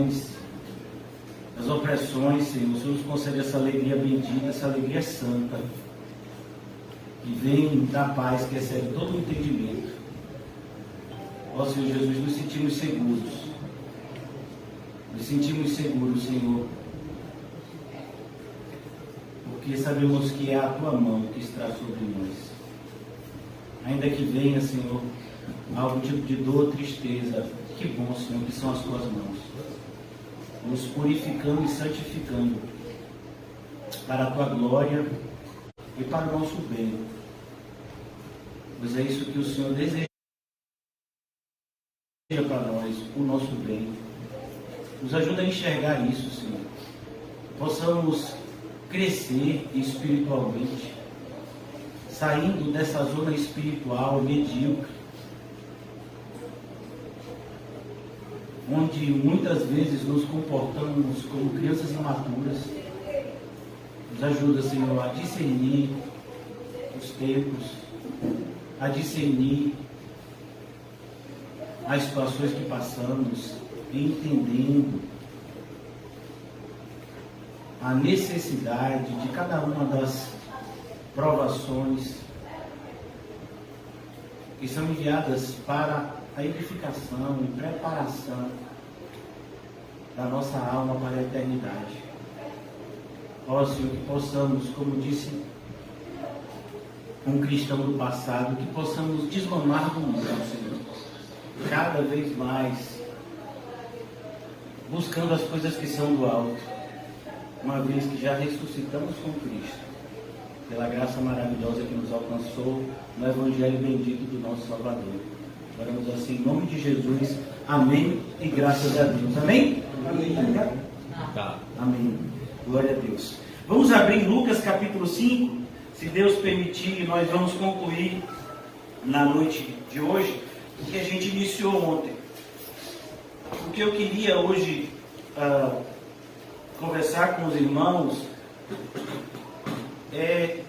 tribulações, das opressões, Senhor. O Senhor nos concede essa alegria bendita, essa alegria santa, que vem da paz, que excede todo o entendimento. Ó Senhor Jesus, nos sentimos seguros. Nos sentimos seguros, Senhor, porque sabemos que é a Tua mão que está sobre nós. Ainda que venha, Senhor, algum tipo de dor, tristeza, que bom, Senhor, que são as Tuas mãos, nos purificando e santificando para a Tua glória e para o nosso bem. Pois é isso que o Senhor deseja para nós, o nosso bem. Nos ajuda a enxergar isso, Senhor. Possamos crescer espiritualmente, saindo dessa zona espiritual medíocre, onde muitas vezes nos comportamos como crianças imaturas. Nos ajuda, Senhor, a discernir os tempos, a discernir as situações que passamos, entendendo a necessidade de cada uma das provações que são enviadas para a edificação e preparação da nossa alma para a eternidade. Ó Senhor, que possamos, como disse um cristão do passado, que possamos desmamar do mundo, Senhor, cada vez mais, buscando as coisas que são do alto, uma vez que já ressuscitamos com Cristo, pela graça maravilhosa que nos alcançou no Evangelho bendito do nosso Salvador. Oramos assim em nome de Jesus. Amém e graças a Deus. Amém? Amém. Tá. Amém. Glória a Deus. Vamos abrir Lucas capítulo 5. Se Deus permitir, nós vamos concluir na noite de hoje o que a gente iniciou ontem. O que eu queria hoje conversar com os irmãos é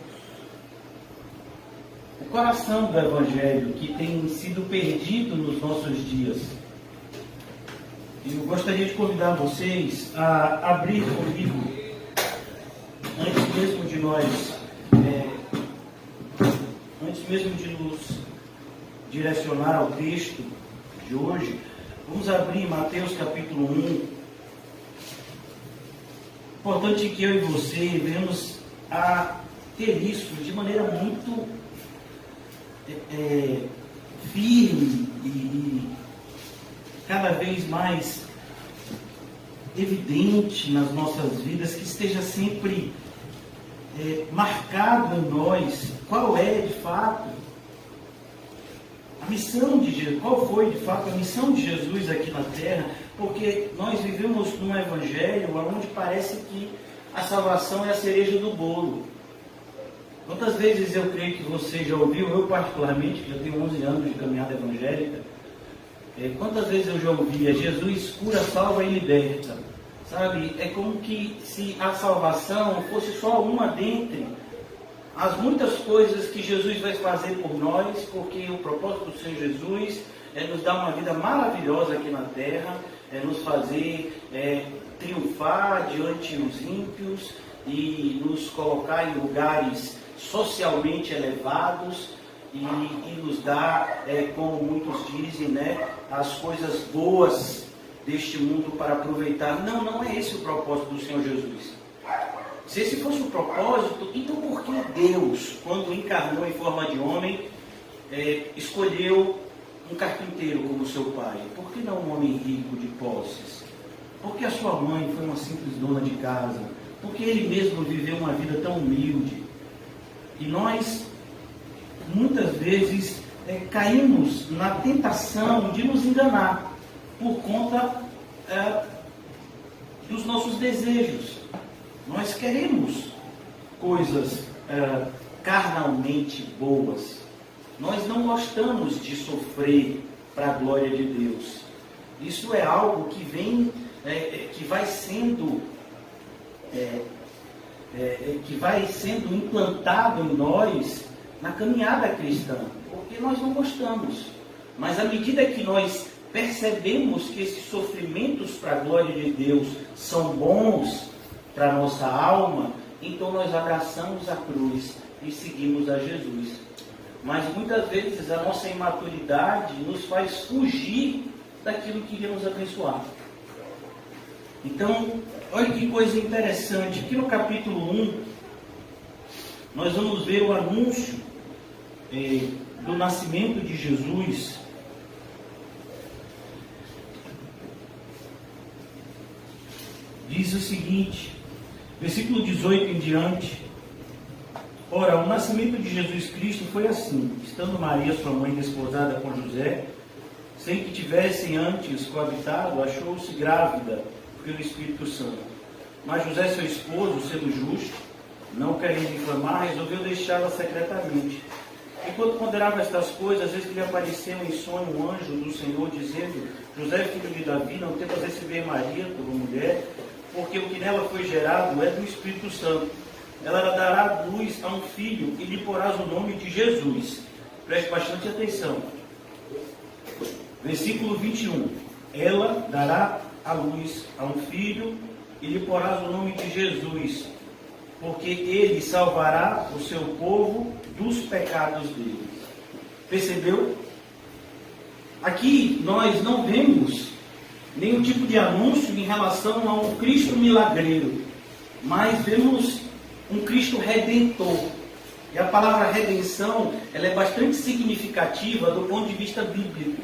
o coração do Evangelho que tem sido perdido nos nossos dias. Eu gostaria de convidar vocês a abrir comigo, antes mesmo de nos direcionar ao texto de hoje, vamos abrir Mateus capítulo 1. Importante que eu e você venhamos a ter isso de maneira muito firme e cada vez mais evidente nas nossas vidas, que esteja sempre marcado em nós qual é de fato a missão de Jesus, qual foi de fato a missão de Jesus aqui na terra, porque nós vivemos num evangelho onde parece que a salvação é a cereja do bolo. Quantas vezes eu creio que você já ouviu, eu particularmente, que já tenho 11 anos de caminhada evangélica, quantas vezes eu já ouvia: Jesus cura, salva e liberta. Sabe, é como que se a salvação fosse só uma dentre as muitas coisas que Jesus vai fazer por nós, porque o propósito do Senhor Jesus é nos dar uma vida maravilhosa aqui na terra, é nos fazer triunfar diante dos ímpios e nos colocar em lugares socialmente elevados e nos dar, como muitos dizem, as coisas boas deste mundo para aproveitar. Não é esse o propósito do Senhor Jesus. Se esse fosse o propósito, então por que Deus, quando encarnou em forma de homem, escolheu um carpinteiro como seu pai? Por que não um homem rico de posses? Por que a sua mãe foi uma simples dona de casa? Por que ele mesmo viveu uma vida tão humilde? E nós, muitas vezes, caímos na tentação de nos enganar por conta dos nossos desejos. Nós queremos coisas carnalmente boas. Nós não gostamos de sofrer para a glória de Deus. Isso é algo que vem, que vai sendo implantado em nós na caminhada cristã, porque nós não gostamos. Mas à medida que nós percebemos que esses sofrimentos para a glória de Deus são bons para a nossa alma, então nós abraçamos a cruz e seguimos a Jesus. Mas muitas vezes a nossa imaturidade nos faz fugir daquilo que iria nos abençoar. Então, olha que coisa interessante. Aqui no capítulo 1, nós vamos ver o anúncio do nascimento de Jesus. Diz o seguinte, versículo 18 em diante: ora, o nascimento de Jesus Cristo foi assim: estando Maria, sua mãe, desposada com José, sem que tivessem antes coabitado, achou-se grávida pelo Espírito Santo. Mas José, seu esposo, sendo justo, não querendo inflamar, resolveu deixá-la secretamente. Enquanto ponderava estas coisas, eis que lhe apareceu em sonho um anjo do Senhor, dizendo: José, filho de Davi, não temas receber Maria, tua mulher, porque o que nela foi gerado é do Espírito Santo. Ela dará luz a um filho e lhe porás o nome de Jesus. Preste bastante atenção. Versículo 21. Ela dará a luz a um filho e lhe porás o nome de Jesus, porque ele salvará o seu povo dos pecados deles. Percebeu? Aqui nós não vemos nenhum tipo de anúncio em relação a um Cristo milagreiro, mas vemos um Cristo redentor. E a palavra redenção, ela é bastante significativa do ponto de vista bíblico,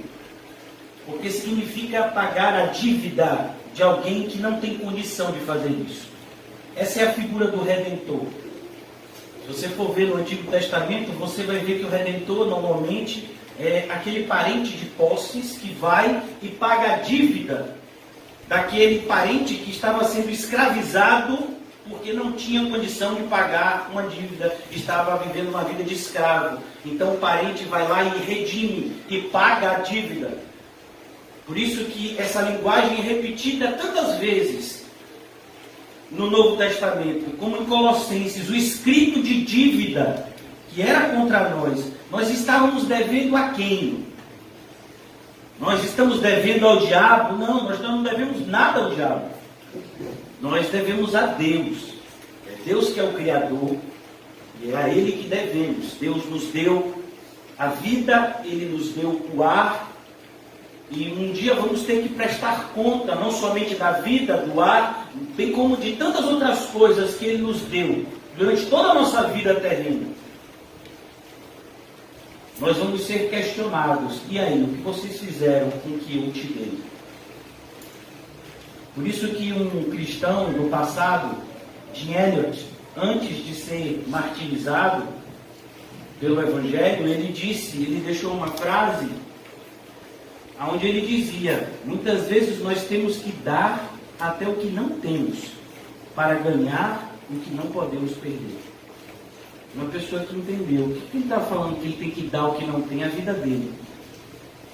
porque significa pagar a dívida de alguém que não tem condição de fazer isso. Essa é a figura do redentor. Se você for ver no Antigo Testamento, você vai ver que o redentor normalmente é aquele parente de posses que vai e paga a dívida daquele parente que estava sendo escravizado porque não tinha condição de pagar uma dívida, estava vivendo uma vida de escravo. Então o parente vai lá e redime e paga a dívida. Por isso que essa linguagem é repetida tantas vezes no Novo Testamento, como em Colossenses, o escrito de dívida que era contra nós estávamos devendo a quem? Nós estamos devendo ao diabo? Não, nós não devemos nada ao diabo. Nós devemos a Deus. É Deus que é o Criador e é a Ele que devemos. Deus nos deu a vida, Ele nos deu o ar, e um dia vamos ter que prestar conta não somente da vida, do ar, bem como de tantas outras coisas que Ele nos deu durante toda a nossa vida terrena. Nós vamos ser questionados. E aí, o que vocês fizeram com o que eu te dei? Por isso que um cristão do passado, Jim Elliot, antes de ser martirizado pelo Evangelho, ele deixou uma frase onde ele dizia: muitas vezes nós temos que dar até o que não temos, para ganhar o que não podemos perder. Uma pessoa que entendeu. O que ele está falando que ele tem que dar o que não tem? A vida dele.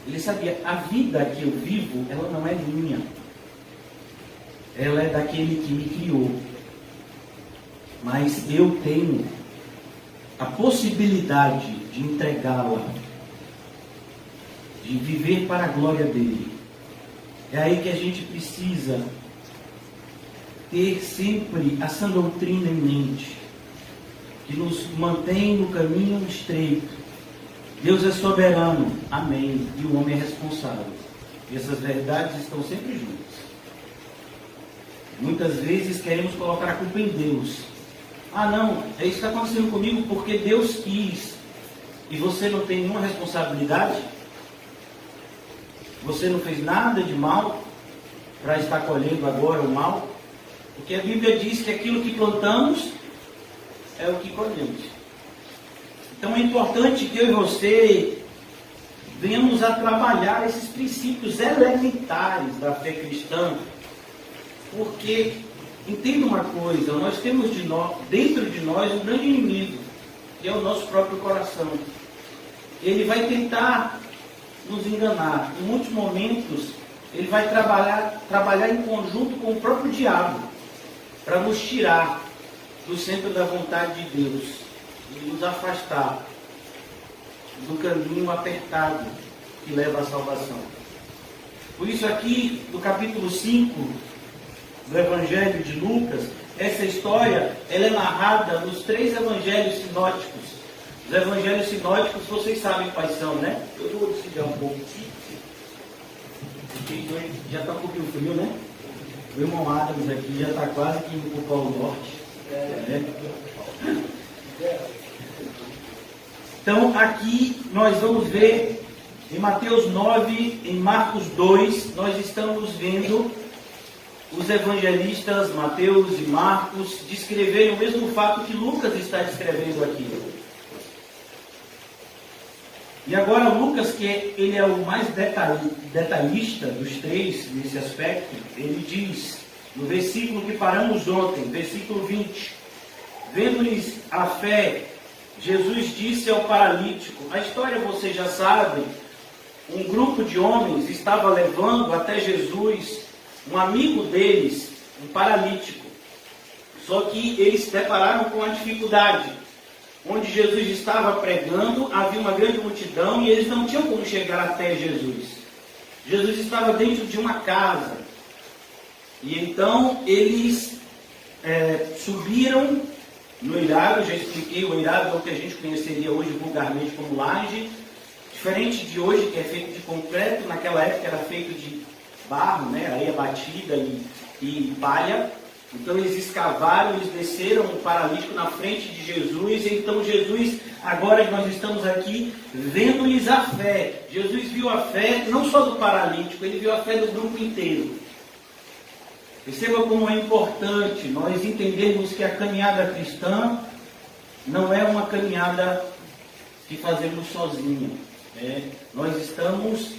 Ele sabia, a vida que eu vivo, ela não é minha. Ela é daquele que me criou. Mas eu tenho a possibilidade de entregá-la, de viver para a glória dele. É aí que a gente precisa ter sempre essa doutrina em mente, que nos mantém no caminho estreito. Deus é soberano, amém, e o homem é responsável. E essas verdades estão sempre juntas. Muitas vezes queremos colocar a culpa em Deus. Ah não, isso está acontecendo comigo porque Deus quis. E você não tem nenhuma responsabilidade? Você não fez nada de mal para estar colhendo agora o mal? Porque a Bíblia diz que aquilo que plantamos é o que colhemos. Então é importante que eu e você venhamos a trabalhar esses princípios elementares da fé cristã, porque, entenda uma coisa, nós temos dentro de nós um grande inimigo, que é o nosso próprio coração. Ele vai tentar nos enganar. Em muitos momentos, ele vai trabalhar em conjunto com o próprio diabo, para nos tirar do centro da vontade de Deus e nos afastar do caminho apertado que leva à salvação. Por isso aqui, no capítulo 5 do Evangelho de Lucas, essa história ela é narrada nos 3 evangelhos sinóticos. Os evangelhos sinóticos, vocês sabem quais são, né? Eu vou desligar um pouco aqui. Porque já está um pouquinho frio, né? O irmão Adams aqui já está quase que indo para o Polo Norte. Então, aqui nós vamos ver em Mateus 9, em Marcos 2, nós estamos vendo os evangelistas Mateus e Marcos descreverem o mesmo fato que Lucas está descrevendo aqui. E agora Lucas, que ele é o mais detalhista dos 3 nesse aspecto, ele diz, no versículo que paramos ontem, versículo 20, vendo-lhes a fé, Jesus disse ao paralítico, a história vocês já sabem, um grupo de homens estava levando até Jesus um amigo deles, um paralítico. Só que eles se depararam com uma dificuldade. Onde Jesus estava pregando, havia uma grande multidão e eles não tinham como chegar até Jesus. Jesus estava dentro de uma casa. E então eles subiram no eirado, já expliquei, o eirado é o que a gente conheceria hoje vulgarmente como laje. Diferente de hoje, que é feito de concreto, naquela época era feito de barro, né, areia batida e palha. Então eles escavaram, eles desceram o paralítico na frente de Jesus. E então Jesus, agora que nós estamos aqui, vendo-lhes a fé. Jesus viu a fé não só do paralítico, ele viu a fé do grupo inteiro. Perceba como é importante nós entendermos que a caminhada cristã não é uma caminhada que fazemos sozinhos. Nós estamos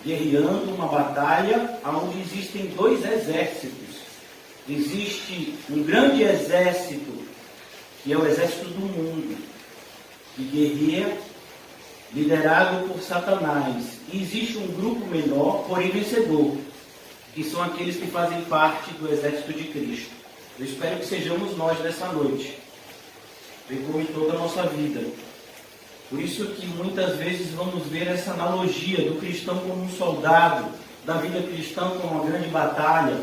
guerreando uma batalha onde existem 2 exércitos. Existe um grande exército, que é o exército do mundo, que guerreia, liderado por Satanás. E existe um grupo menor, porém vencedor, que são aqueles que fazem parte do exército de Cristo. Eu espero que sejamos nós nessa noite, bem como em toda a nossa vida. Por isso que muitas vezes vamos ver essa analogia do cristão como um soldado, da vida cristã como uma grande batalha.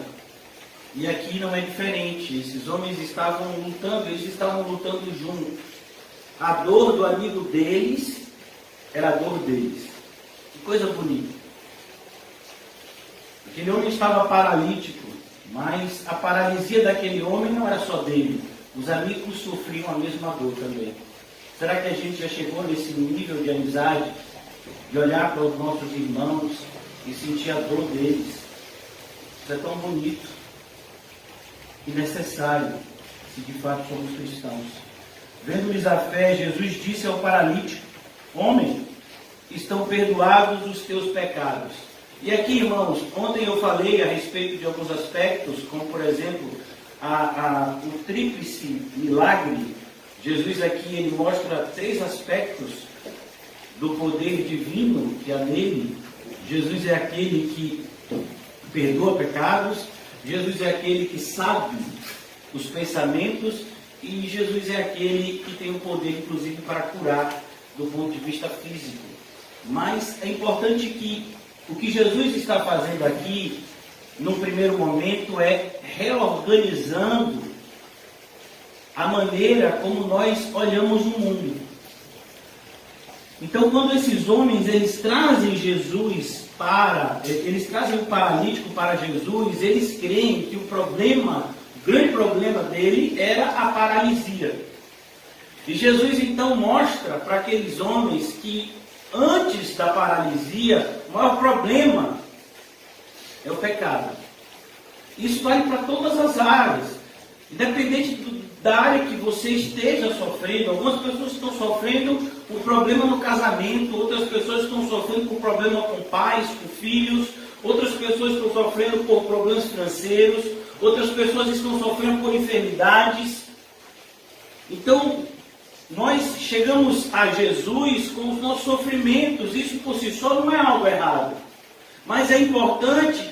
E aqui não é diferente. Esses homens estavam lutando, eles estavam lutando juntos. A dor do amigo deles era a dor deles. Que coisa bonita. Aquele homem estava paralítico, mas a paralisia daquele homem não era só dele. Os amigos sofriam a mesma dor também. Será que a gente já chegou nesse nível de amizade, de olhar para os nossos irmãos e sentir a dor deles? Isso é tão bonito e necessário, se de fato somos cristãos. Vendo-lhes a fé, Jesus disse ao paralítico, homem, estão perdoados os teus pecados. E aqui, irmãos, ontem eu falei a respeito de alguns aspectos, como por exemplo, o tríplice milagre. Jesus aqui, ele mostra 3 aspectos do poder divino que há nele. Jesus é aquele que perdoa pecados, Jesus é aquele que sabe os pensamentos e Jesus é aquele que tem o poder, inclusive, para curar do ponto de vista físico. Mas é importante que o que Jesus está fazendo aqui, no primeiro momento, é reorganizando a maneira como nós olhamos o mundo. Então, quando esses homens, eles trazem eles trazem o paralítico para Jesus, eles creem que o grande problema dele era a paralisia. E Jesus então mostra para aqueles homens que antes da paralisia, o maior problema é o pecado. Isso vale para todas as áreas, independente da área que você esteja sofrendo. Algumas pessoas estão sofrendo por problema no casamento, outras pessoas estão sofrendo por problema com pais, com filhos, outras pessoas estão sofrendo por problemas financeiros, outras pessoas estão sofrendo por enfermidades. Então, nós chegamos a Jesus com os nossos sofrimentos. Isso por si só não é algo errado. Mas é importante,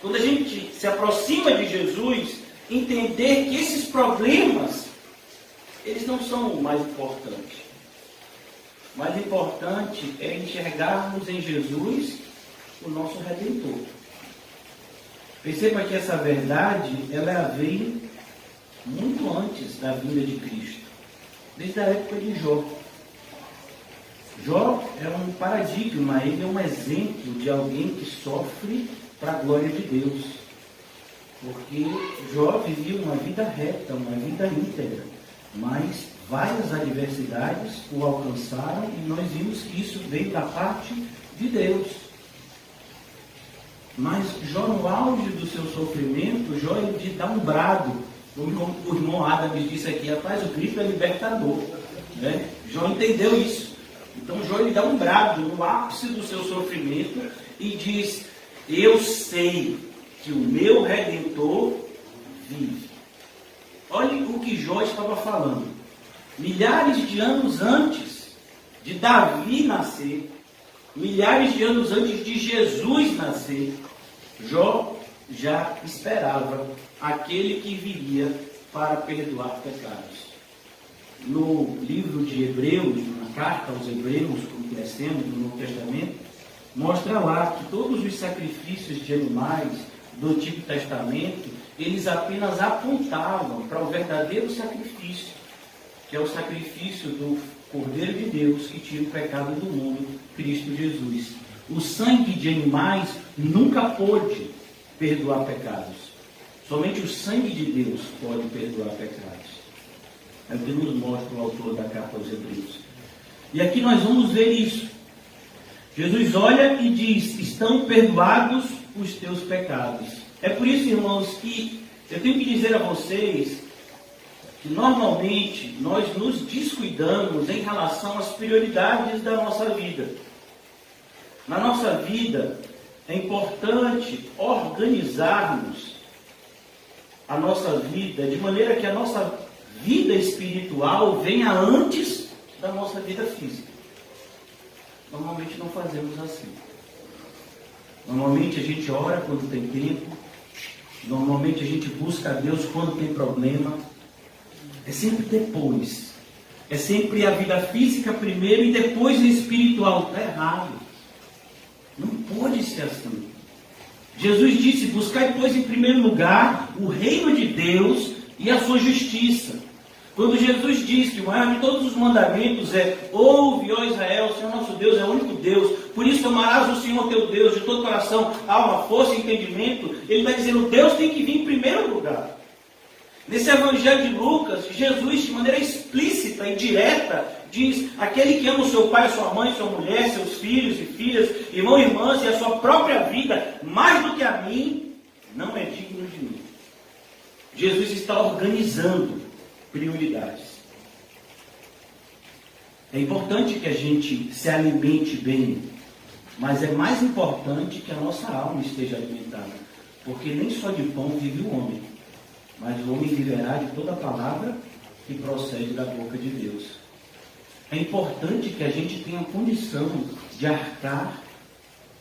quando a gente se aproxima de Jesus, entender que esses problemas, eles não são o mais importante. O mais importante é enxergarmos em Jesus o nosso Redentor. Perceba que essa verdade, ela veio muito antes da vinda de Cristo, desde a época de Jó. Jó é um paradigma, ele é um exemplo de alguém que sofre para a glória de Deus. Porque Jó vivia uma vida reta, uma vida íntegra, mas várias adversidades o alcançaram e nós vimos que isso veio da parte de Deus. Mas Jó, no auge do seu sofrimento, Jó ele dá um brado, como o irmão Adams disse aqui, rapaz, o Cristo é libertador. Né? Jó entendeu isso. Então Jó ele dá um brado no ápice do seu sofrimento e diz, eu sei que o meu Redentor vive. Olhe o que Jó estava falando. Milhares de anos antes de Davi nascer, milhares de anos antes de Jesus nascer, Jó já esperava aquele que viria para perdoar pecados. No livro de Hebreus, na carta aos Hebreus, como conhecemos no Novo Testamento, mostra lá que todos os sacrifícios de animais do Antigo Testamento, eles apenas apontavam para o verdadeiro sacrifício, que é o sacrifício do Cordeiro de Deus que tira o pecado do mundo, Cristo Jesus. O sangue de animais nunca pôde perdoar pecados. Somente o sangue de Deus pode perdoar pecados. É o que nos mostra o autor da carta aos Hebreus. E aqui nós vamos ver isso. Jesus olha e diz, estão perdoados os teus pecados. É por isso, irmãos, que eu tenho que dizer a vocês que normalmente nós nos descuidamos em relação às prioridades da nossa vida. Na nossa vida é importante organizarmos a nossa vida de maneira que a nossa vida espiritual venha antes da nossa vida física. Normalmente não fazemos assim. Normalmente a gente ora quando tem tempo. Normalmente a gente busca a Deus quando tem problema. É sempre depois. É sempre a vida física primeiro e depois a espiritual. Está errado. Não pode ser assim. Jesus disse, buscai, pois, em primeiro lugar o reino de Deus e a sua justiça. Quando Jesus diz que o maior de todos os mandamentos é, ouve, ó Israel, o Senhor nosso Deus é o único Deus, por isso amarás o Senhor teu Deus de todo coração, alma, força e entendimento, ele está dizendo, Deus tem que vir em primeiro lugar. Nesse evangelho de Lucas, Jesus, de maneira explícita e direta, diz, aquele que ama o seu pai, a sua mãe, sua mulher, seus filhos e filhas, irmão e irmãs, e a sua própria vida, mais do que a mim, não é digno de mim. Jesus está organizando prioridades. É importante que a gente se alimente bem, mas é mais importante que a nossa alma esteja alimentada, porque nem só de pão vive o homem, mas o homem viverá de toda palavra que procede da boca de Deus. É importante que a gente tenha condição de arcar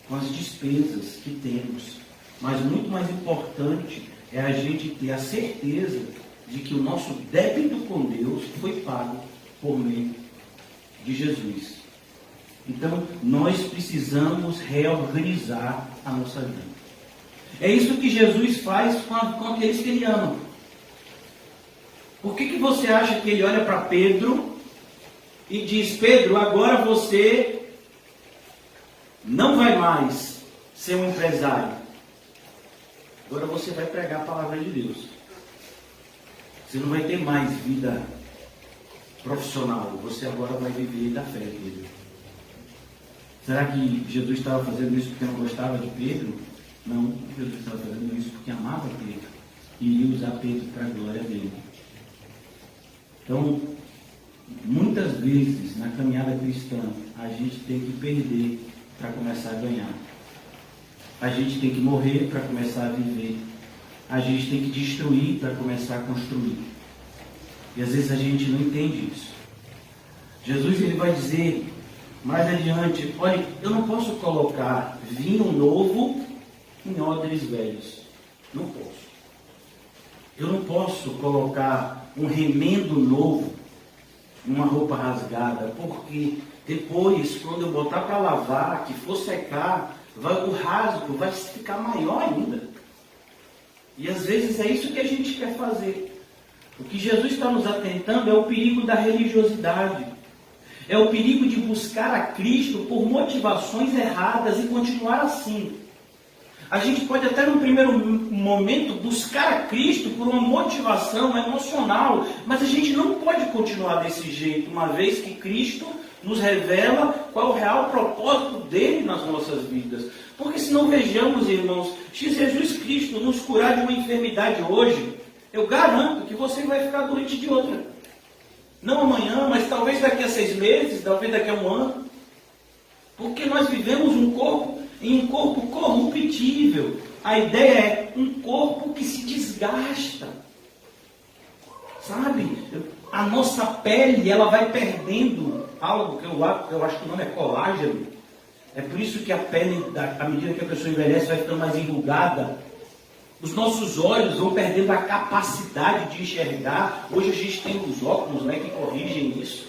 com as despesas que temos, mas muito mais importante é a gente ter a certeza de que o nosso débito com Deus foi pago por meio de Jesus. Então, nós precisamos reorganizar a nossa vida. É isso que Jesus faz com aqueles que Ele ama. Por que você acha que Ele olha para Pedro e diz, Pedro, agora você não vai mais ser um empresário. Agora você vai pregar a palavra de Deus. Você não vai ter mais vida profissional. Você agora vai viver da fé, Pedro. Será que Jesus estava fazendo isso porque não gostava de Pedro? Não, Jesus estava fazendo isso porque amava Pedro. E iria usar Pedro para a glória dele. Então, muitas vezes na caminhada cristã, a gente tem que perder para começar a ganhar. A gente tem que morrer para começar a viver. A gente tem que destruir para começar a construir. E às vezes a gente não entende isso. Jesus ele vai dizer mais adiante, olha, eu não posso colocar vinho novo em odres velhos. Não posso. Eu não posso colocar um remendo novo numa roupa rasgada, porque depois, quando eu botar para lavar, que for secar, o rasgo vai ficar maior ainda. E às vezes é isso que a gente quer fazer. O que Jesus está nos atentando é o perigo da religiosidade. É o perigo de buscar a Cristo por motivações erradas e continuar assim. A gente pode até no primeiro momento buscar a Cristo por uma motivação emocional, mas a gente não pode continuar desse jeito, uma vez que Cristo nos revela qual é o real propósito dele nas nossas vidas. Porque se não vejamos, irmãos, se Jesus Cristo nos curar de uma enfermidade hoje, eu garanto que você vai ficar doente de outra. Não amanhã, mas talvez daqui a 6 meses, talvez daqui a 1 ano. Porque nós vivemos em um corpo corruptível. A ideia é um corpo que se desgasta. Sabe? A nossa pele, ela vai perdendo algo que eu acho que o nome é colágeno. É por isso que a pele, à medida que a pessoa envelhece, vai ficando mais enrugada. Os nossos olhos vão perdendo a capacidade de enxergar. Hoje a gente tem os óculos, né, que corrigem isso.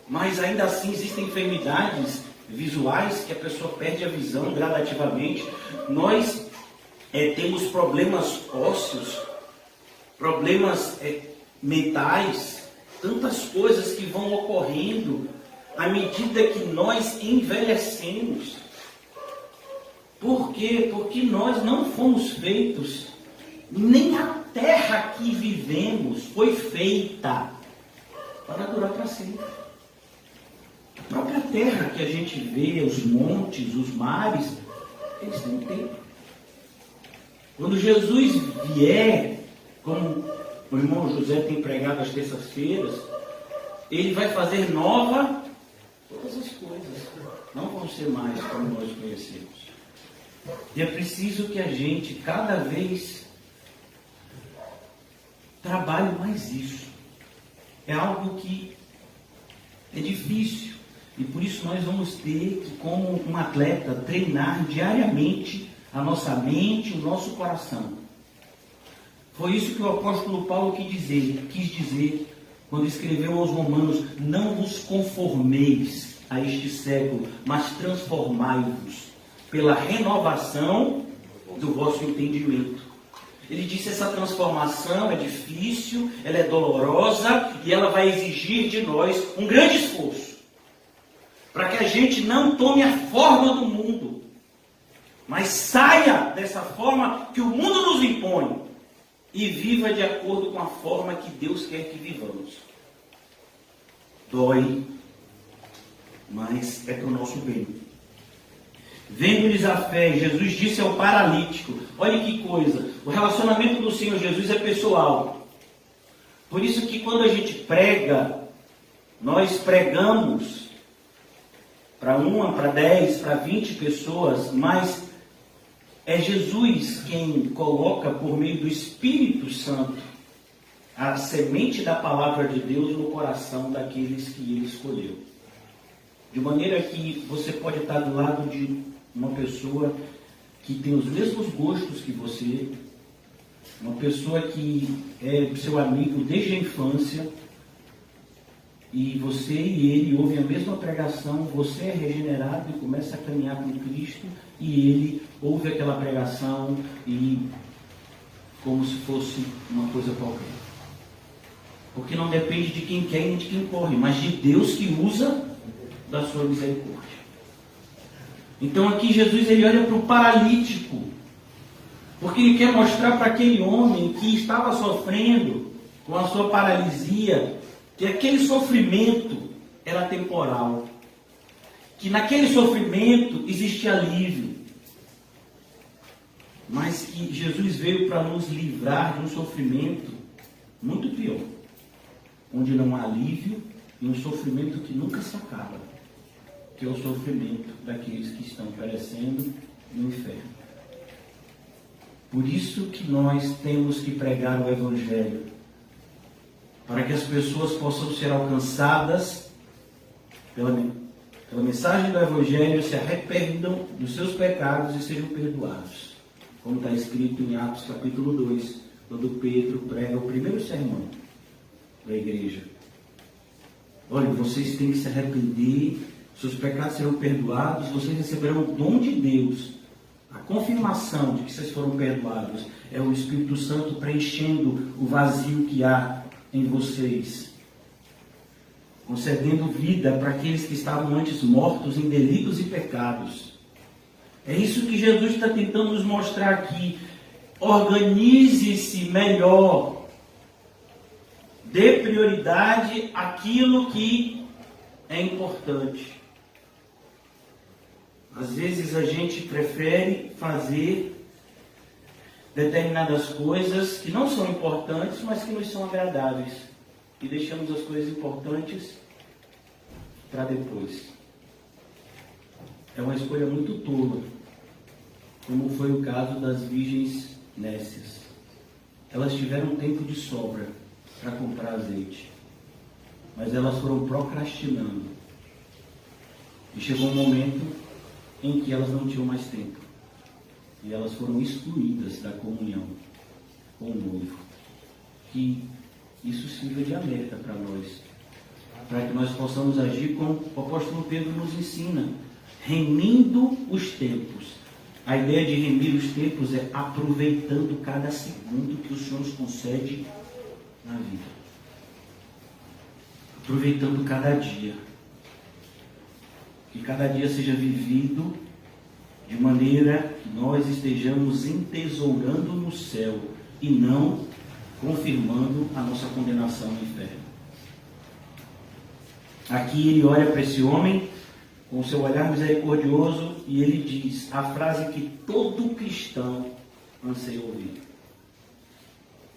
Mas ainda assim existem enfermidades visuais que a pessoa perde a visão gradativamente. Nós temos problemas ósseos, problemas mentais, tantas coisas que vão ocorrendo à medida que nós envelhecemos. Por quê? Porque nós não fomos feitos, nem a terra que vivemos foi feita para durar para sempre. A própria terra que a gente vê, os montes, os mares, eles têm tempo. Quando Jesus vier, como o irmão José tem pregado às terças-feiras, ele vai fazer nova todas as coisas. Não vão ser mais como nós conhecemos. E é preciso que a gente, cada vez, trabalhe mais isso. É algo que é difícil. E por isso nós vamos ter que, como um atleta, treinar diariamente a nossa mente, o nosso coração. Foi isso que o apóstolo Paulo quis dizer quando escreveu aos Romanos: não vos conformeis a este século, mas transformai-vos pela renovação do vosso entendimento. Ele disse: essa transformação é difícil, ela é dolorosa e ela vai exigir de nós um grande esforço, para que a gente não tome a forma do mundo, mas saia dessa forma que o mundo nos impõe e viva de acordo com a forma que Deus quer que vivamos. Dói, mas é para o nosso bem. Vendo-lhes a fé, Jesus disse ao paralítico: olha que coisa, o relacionamento do Senhor Jesus é pessoal. Por isso que quando a gente prega, nós pregamos para 1, para 10, para 20 pessoas, mas é Jesus quem coloca por meio do Espírito Santo a semente da palavra de Deus no coração daqueles que ele escolheu. De maneira que você pode estar do lado de uma pessoa que tem os mesmos gostos que você, uma pessoa que é seu amigo desde a infância, e você e ele ouvem a mesma pregação, você é regenerado e começa a caminhar com Cristo, e ele ouve aquela pregação e como se fosse uma coisa qualquer. Porque não depende de quem quer nem de quem corre, mas de Deus que usa da sua misericórdia. Então aqui Jesus ele olha para o paralítico, porque ele quer mostrar para aquele homem que estava sofrendo com a sua paralisia, que aquele sofrimento era temporal, que naquele sofrimento existia alívio, mas que Jesus veio para nos livrar de um sofrimento muito pior, onde não há alívio e um sofrimento que nunca se acaba, que é o sofrimento daqueles que estão perecendo no inferno. Por isso que nós temos que pregar o Evangelho, para que as pessoas possam ser alcançadas pela mensagem do Evangelho, se arrependam dos seus pecados e sejam perdoados. Como está escrito em Atos capítulo 2, quando Pedro prega o primeiro sermão da igreja. Olha, vocês têm que se arrepender, seus pecados serão perdoados, vocês receberão o dom de Deus, A confirmação de que vocês foram perdoados é o Espírito Santo preenchendo o vazio que há em vocês, concedendo vida para aqueles que estavam antes mortos em delitos e pecados. É isso que Jesus está tentando nos mostrar aqui. Organize-se melhor. Dê prioridade àquilo que é importante. Às vezes a gente prefere fazer determinadas coisas que não são importantes, mas que nos são agradáveis. E deixamos as coisas importantes para depois. É uma escolha muito tola, como foi o caso das virgens nécias. Elas tiveram tempo de sobra para comprar azeite, mas elas foram procrastinando. E chegou um momento em que elas não tinham mais tempo. E elas foram excluídas da comunhão com o noivo. Que isso sirva de alerta para nós, para que nós possamos agir como o apóstolo Pedro nos ensina, remindo os tempos. A ideia de remir os tempos é aproveitando cada segundo que o Senhor nos concede na vida. Aproveitando cada dia. Que cada dia seja vivido de maneira que nós estejamos entesourando no céu e não confirmando a nossa condenação no inferno. Aqui ele olha para esse homem com seu olhar misericordioso e ele diz a frase que todo cristão anseia ouvir.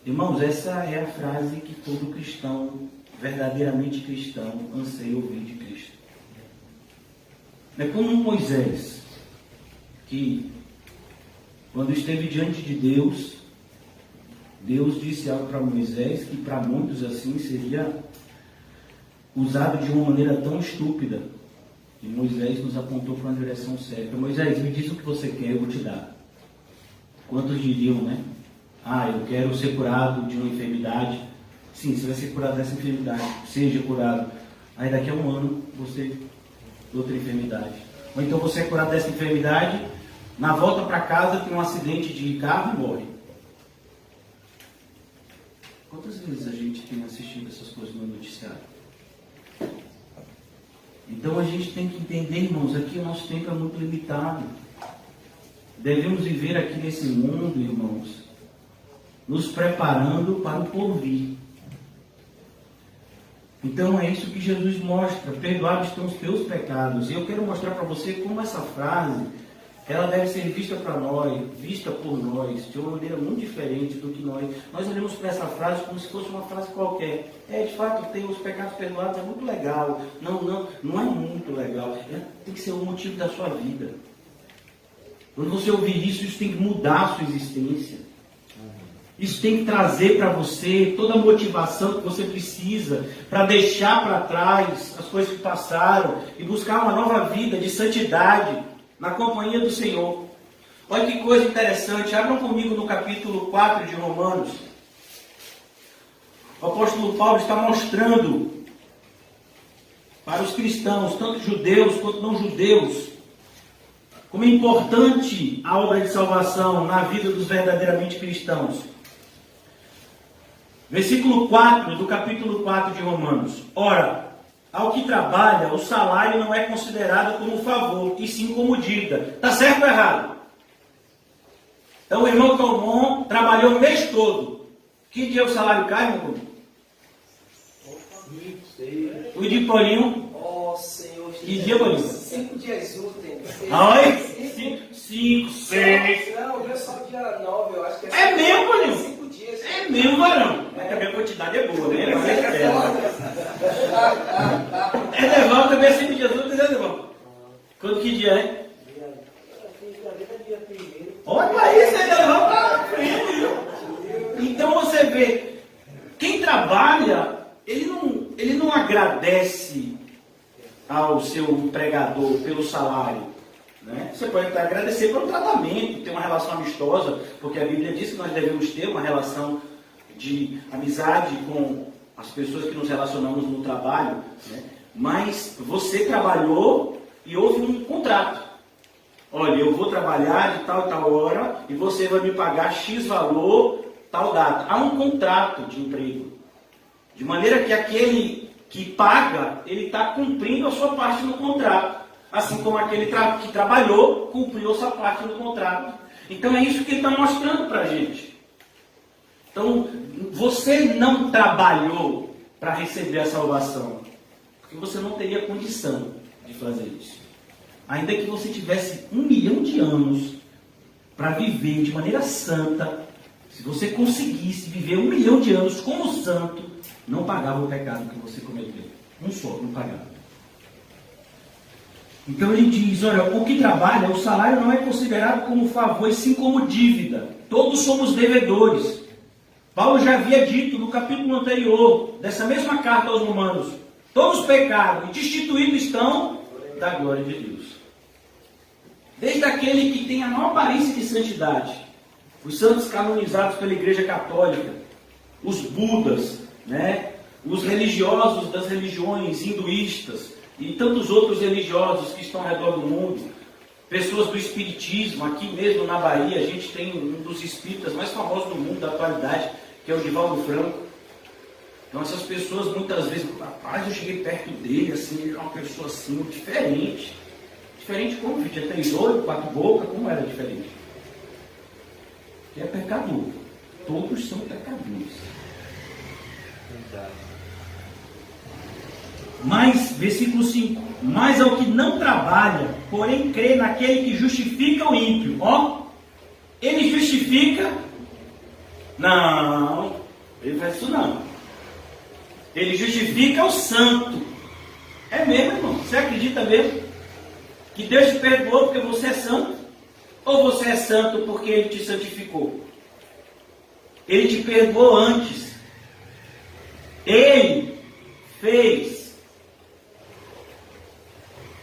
Irmãos, essa é a frase que todo cristão, verdadeiramente cristão, anseia ouvir de Cristo. É como Moisés, que quando esteve diante de Deus, Deus disse algo para Moisés que para muitos assim seria usado de uma maneira tão estúpida. E Moisés nos apontou para uma direção certa. Moisés, me diz o que você quer, eu vou te dar. Quantos diriam, né? Eu quero ser curado de uma enfermidade. Sim, você vai ser curado dessa enfermidade. Seja curado. Aí daqui a um ano você outra enfermidade. Ou então você é curado dessa enfermidade, na volta para casa tem um acidente de carro e morre. Quantas vezes a gente tem assistido essas coisas no noticiário? Então a gente tem que entender, irmãos, aqui o nosso tempo é muito limitado. Devemos viver aqui nesse mundo, irmãos, nos preparando para o porvir. Então é isso que Jesus mostra, perdoados estão os teus pecados. E eu quero mostrar para você como essa frase, ela deve ser vista para nós, vista por nós, de uma maneira muito diferente do que nós olhamos para essa frase como se fosse uma frase qualquer. De fato, ter os pecados perdoados é muito legal. Não é muito legal. Tem que ser o motivo da sua vida. Quando você ouvir isso, isso tem que mudar a sua existência. Isso tem que trazer para você toda a motivação que você precisa para deixar para trás as coisas que passaram e buscar uma nova vida de santidade na companhia do Senhor. Olha que coisa interessante. Abram comigo no capítulo 4 de Romanos. O apóstolo Paulo está mostrando para os cristãos, tanto judeus quanto não judeus, como é importante a obra de salvação na vida dos verdadeiramente cristãos. Versículo 4 do capítulo 4 de Romanos. Ora, ao que trabalha, o salário não é considerado como favor, e sim como dívida. Está certo ou errado? Então o irmão Calmon trabalhou o mês todo. Que dia o salário cai, meu irmão? O de Paulinho? Senhor. Que dia, Paulinho? 5 dias úteis. Ai, 5, 6. Não, o meu só dia 9, eu acho que É mesmo, Paulinho? 5 dias. É mesmo, varão. Mas também a quantidade é boa, né? Mas é legal também 5 dias úteis, né, irmão? Quando que dia é? Olha aí, você levou para frente, viu? Então você vê, quem trabalha, ele não agradece ao seu empregador pelo salário. Né? Você pode até agradecer pelo tratamento, ter uma relação amistosa, porque a Bíblia diz que nós devemos ter uma relação de amizade com as pessoas que nos relacionamos no trabalho. Né? Mas você trabalhou e houve um contrato. olha, eu vou trabalhar de tal e tal hora e você vai me pagar X valor, tal data. Há um contrato de emprego. De maneira que aquele que paga, ele está cumprindo a sua parte no contrato. Assim como aquele que trabalhou, cumpriu a sua parte no contrato. Então é isso que ele está mostrando para a gente. Então, você não trabalhou para receber a salvação. Porque você não teria condição de fazer isso. Ainda que você tivesse 1 milhão de anos para viver de maneira santa, se você conseguisse viver 1 milhão de anos como santo, não pagava o pecado que você cometeu. Um só, não pagava. Então ele diz, olha, o que trabalha, o salário não é considerado como favor, e sim como dívida. Todos somos devedores. Paulo já havia dito no capítulo anterior, dessa mesma carta aos Romanos, todos pecaram e destituídos estão da glória de Deus. Desde aquele que tem a maior aparência de santidade, os santos canonizados pela Igreja Católica, os Budas, né? Os religiosos das religiões hinduístas e tantos outros religiosos que estão ao redor do mundo, pessoas do espiritismo, aqui mesmo na Bahia, a gente tem um dos espíritas mais famosos do mundo da atualidade, que é o Divaldo Franco. Então essas pessoas muitas vezes, rapaz, eu cheguei perto dele, assim, ele é uma pessoa assim, diferente. Diferente como? Tinha 3 olhos, 4 bocas, como era diferente? Que é pecador. Todos são pecadores. Mas, versículo 5, mas ao que não trabalha, porém crê naquele que justifica o ímpio. Ó, ele justifica? Não, ele faz isso não. Ele justifica o santo. É mesmo, irmão? Você acredita mesmo que Deus te perdoou porque você é santo? Ou você é santo porque Ele te santificou? Ele te perdoou antes. Ele fez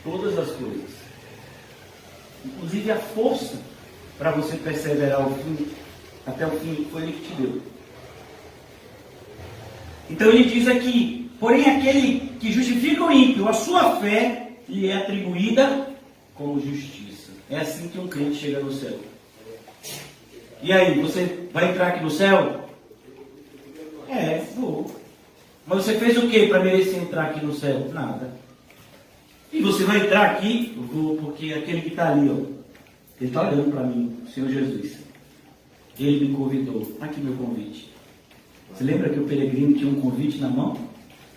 todas as coisas, inclusive a força para você perseverar ao fim, até o fim, foi Ele que te deu. Então ele diz aqui, porém aquele que justifica o ímpio, a sua fé lhe é atribuída como justiça. É assim que um crente chega no céu. E aí, você vai entrar aqui no céu? Vou. Mas você fez o que para merecer entrar aqui no céu? Nada. E você vai entrar aqui? Eu vou, porque aquele que está ali, ó, ele está olhando para mim, o Senhor Jesus. Ele me convidou. Aqui meu convite. Você lembra que o peregrino tinha um convite na mão?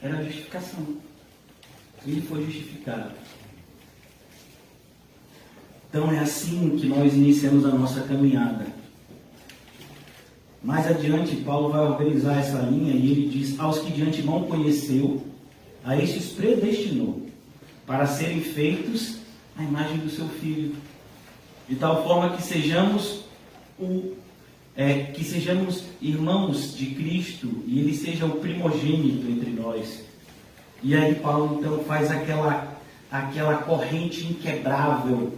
Era a justificação. Ele foi justificado. Então é assim que nós iniciamos a nossa caminhada. Mais adiante, Paulo vai organizar essa linha e ele diz, aos que de antemão conheceu, a estes predestinou, para serem feitos à imagem do seu Filho, de tal forma que sejamos irmãos de Cristo e Ele seja o primogênito entre nós. E aí Paulo então faz aquela corrente inquebrável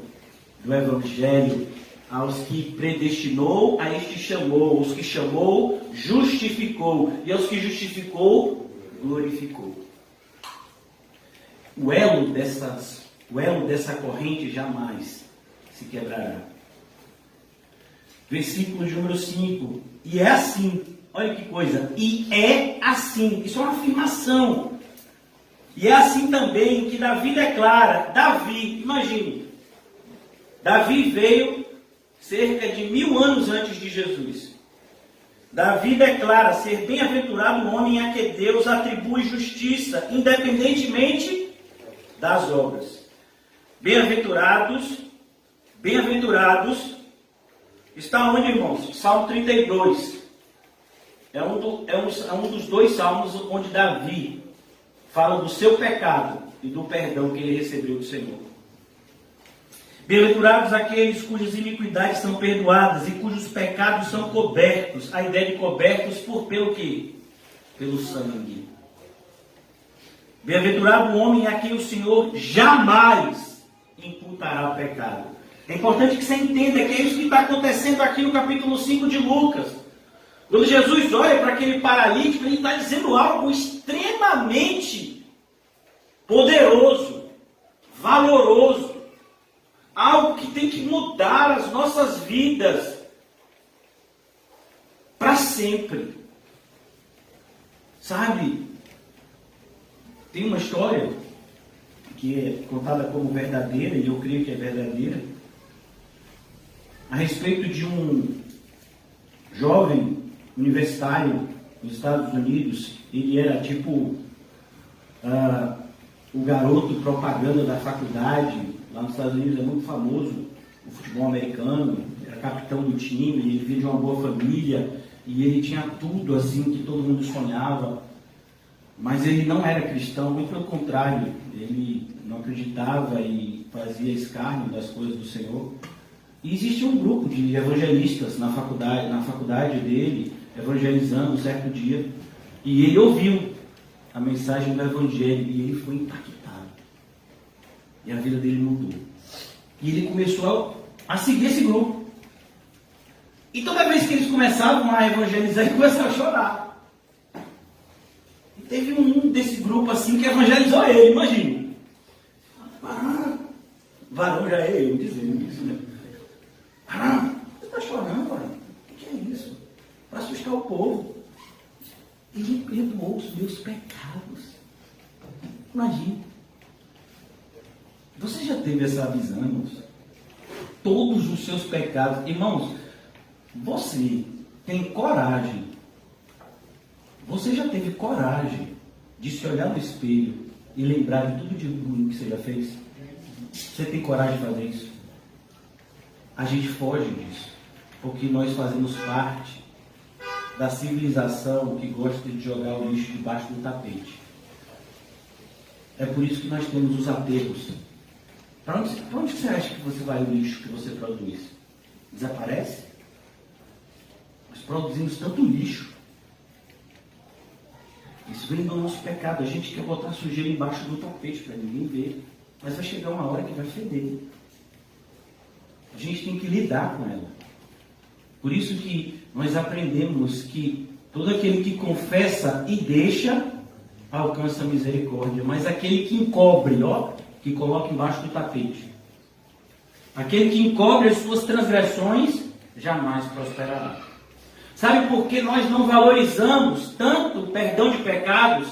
do Evangelho, aos que predestinou, a este chamou, os que chamou, justificou, e aos que justificou, glorificou. O elo dessa corrente jamais se quebrará. Versículo de número 5. E é assim, olha que coisa, e é assim, isso é uma afirmação. E é assim também que Davi declara, imagine, Davi veio cerca de 1000 anos antes de Jesus. Davi declara ser bem-aventurado o homem a que Deus atribui justiça, independentemente das obras. Bem-aventurados, está onde, irmãos? Salmo 32. É um dos 2 salmos onde Davi fala do seu pecado e do perdão que ele recebeu do Senhor. Bem-aventurados aqueles cujas iniquidades são perdoadas e cujos pecados são cobertos. A ideia de cobertos pelo quê? Pelo sangue. Bem-aventurado o homem a quem o Senhor jamais imputará pecado. É importante que você entenda que é isso que está acontecendo aqui no capítulo 5 de Lucas. Quando Jesus olha para aquele paralítico, ele está dizendo algo extremamente poderoso, valoroso. algo que tem que mudar as nossas vidas para sempre. Sabe, tem uma história que é contada como verdadeira, e eu creio que é verdadeira, a respeito de um jovem universitário nos Estados Unidos. Ele era tipo o garoto propaganda da faculdade. Lá nos Estados Unidos é muito famoso o futebol americano. Era capitão do time, ele vinha de uma boa família e ele tinha tudo assim que todo mundo sonhava, mas ele não era cristão, muito pelo contrário, ele não acreditava e fazia escárnio das coisas do Senhor. E existia um grupo de evangelistas na faculdade dele, evangelizando um certo dia, e ele ouviu a mensagem do Evangelho e ele foi impactado. E a vida dele mudou. E ele começou a seguir esse grupo. E toda vez que eles começavam a evangelizar, ele começava a chorar. E teve um desse grupo assim que evangelizou ele, imagina. Varão já é eu dizendo isso, né? Você está chorando, varão? O que é isso? Para assustar o povo. Ele perdoou os meus pecados. Imagina. Você já teve essa visão, irmãos? Todos os seus pecados. Irmãos, você tem coragem. Você já teve coragem de se olhar no espelho e lembrar de tudo de ruim que você já fez? Você tem coragem de fazer isso? A gente foge disso, porque nós fazemos parte da civilização que gosta de jogar o lixo debaixo do tapete. É por isso que nós temos os aterros. Para onde você acha que você vai o lixo que você produz? Desaparece? Nós produzimos tanto lixo. Isso vem do nosso pecado. A gente quer botar sujeira embaixo do tapete para ninguém ver. Mas vai chegar uma hora que vai feder. A gente tem que lidar com ela. Por isso que nós aprendemos que todo aquele que confessa e deixa, alcança a misericórdia. Mas aquele que encobre, que coloca embaixo do tapete, aquele que encobre as suas transgressões, jamais prosperará. Sabe por que nós não valorizamos tanto o perdão de pecados?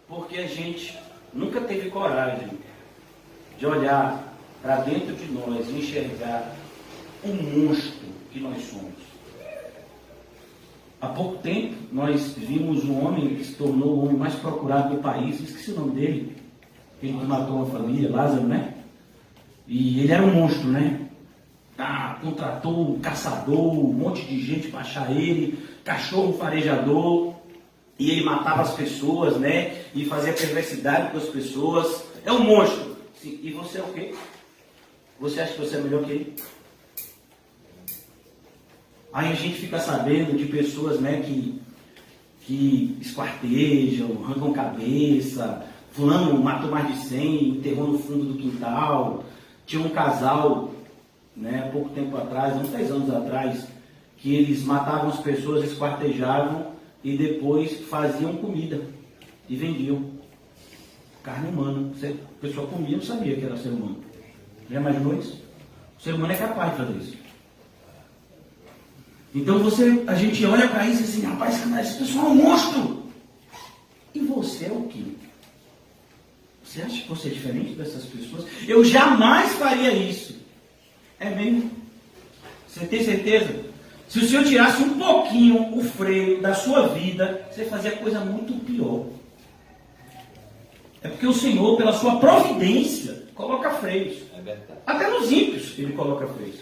Porque a gente nunca teve coragem de olhar para dentro de nós e enxergar o monstro que nós somos. Há pouco tempo, nós vimos um homem que se tornou o homem mais procurado do país. Esqueci o nome dele. Ele que matou uma família, Lázaro, né? E ele era um monstro, né? Contratou um caçador, um monte de gente para achar ele, cachorro farejador, e ele matava as pessoas, né? E fazia perversidade com as pessoas. É um monstro. Sim. E você é o quê? Você acha que você é melhor que ele? Aí a gente fica sabendo de pessoas, né, que esquartejam, arrancam cabeça. Fulano matou mais de 100, enterrou no fundo do quintal. Tinha um casal, né, há pouco tempo atrás, uns 10 anos atrás, que eles matavam as pessoas, esquartejavam e depois faziam comida e vendiam carne humana. A pessoa comia, não sabia que era ser humano. Já imaginou isso? O ser humano é capaz de fazer isso. Então a gente olha para isso assim, rapaz, esse pessoal é um monstro. E você é o quê? Você acha que você é diferente dessas pessoas? Eu jamais faria isso. É mesmo? Você tem certeza? Se o Senhor tirasse um pouquinho o freio da sua vida, você fazia coisa muito pior. É porque o Senhor, pela sua providência, coloca freios. É verdade. Até nos ímpios ele coloca freios.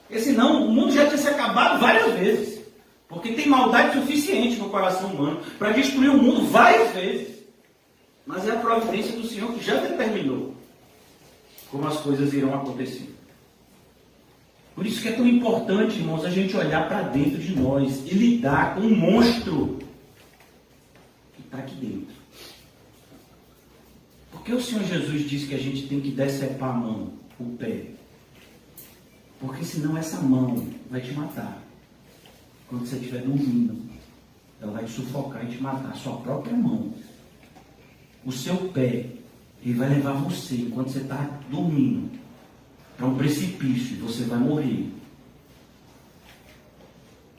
Porque senão o mundo já tinha se acabado várias vezes. Porque tem maldade suficiente no coração humano para destruir o mundo várias vezes. Mas é a providência do Senhor que já determinou como as coisas irão acontecer. Por isso que é tão importante, irmãos, a gente olhar para dentro de nós e lidar com o monstro que está aqui dentro. Por que o Senhor Jesus disse que a gente tem que decepar a mão, o pé? Porque senão essa mão vai te matar. Quando você estiver dormindo, ela vai te sufocar e te matar. A sua própria mão. O seu pé, ele vai levar você enquanto você está dormindo para um precipício e você vai morrer.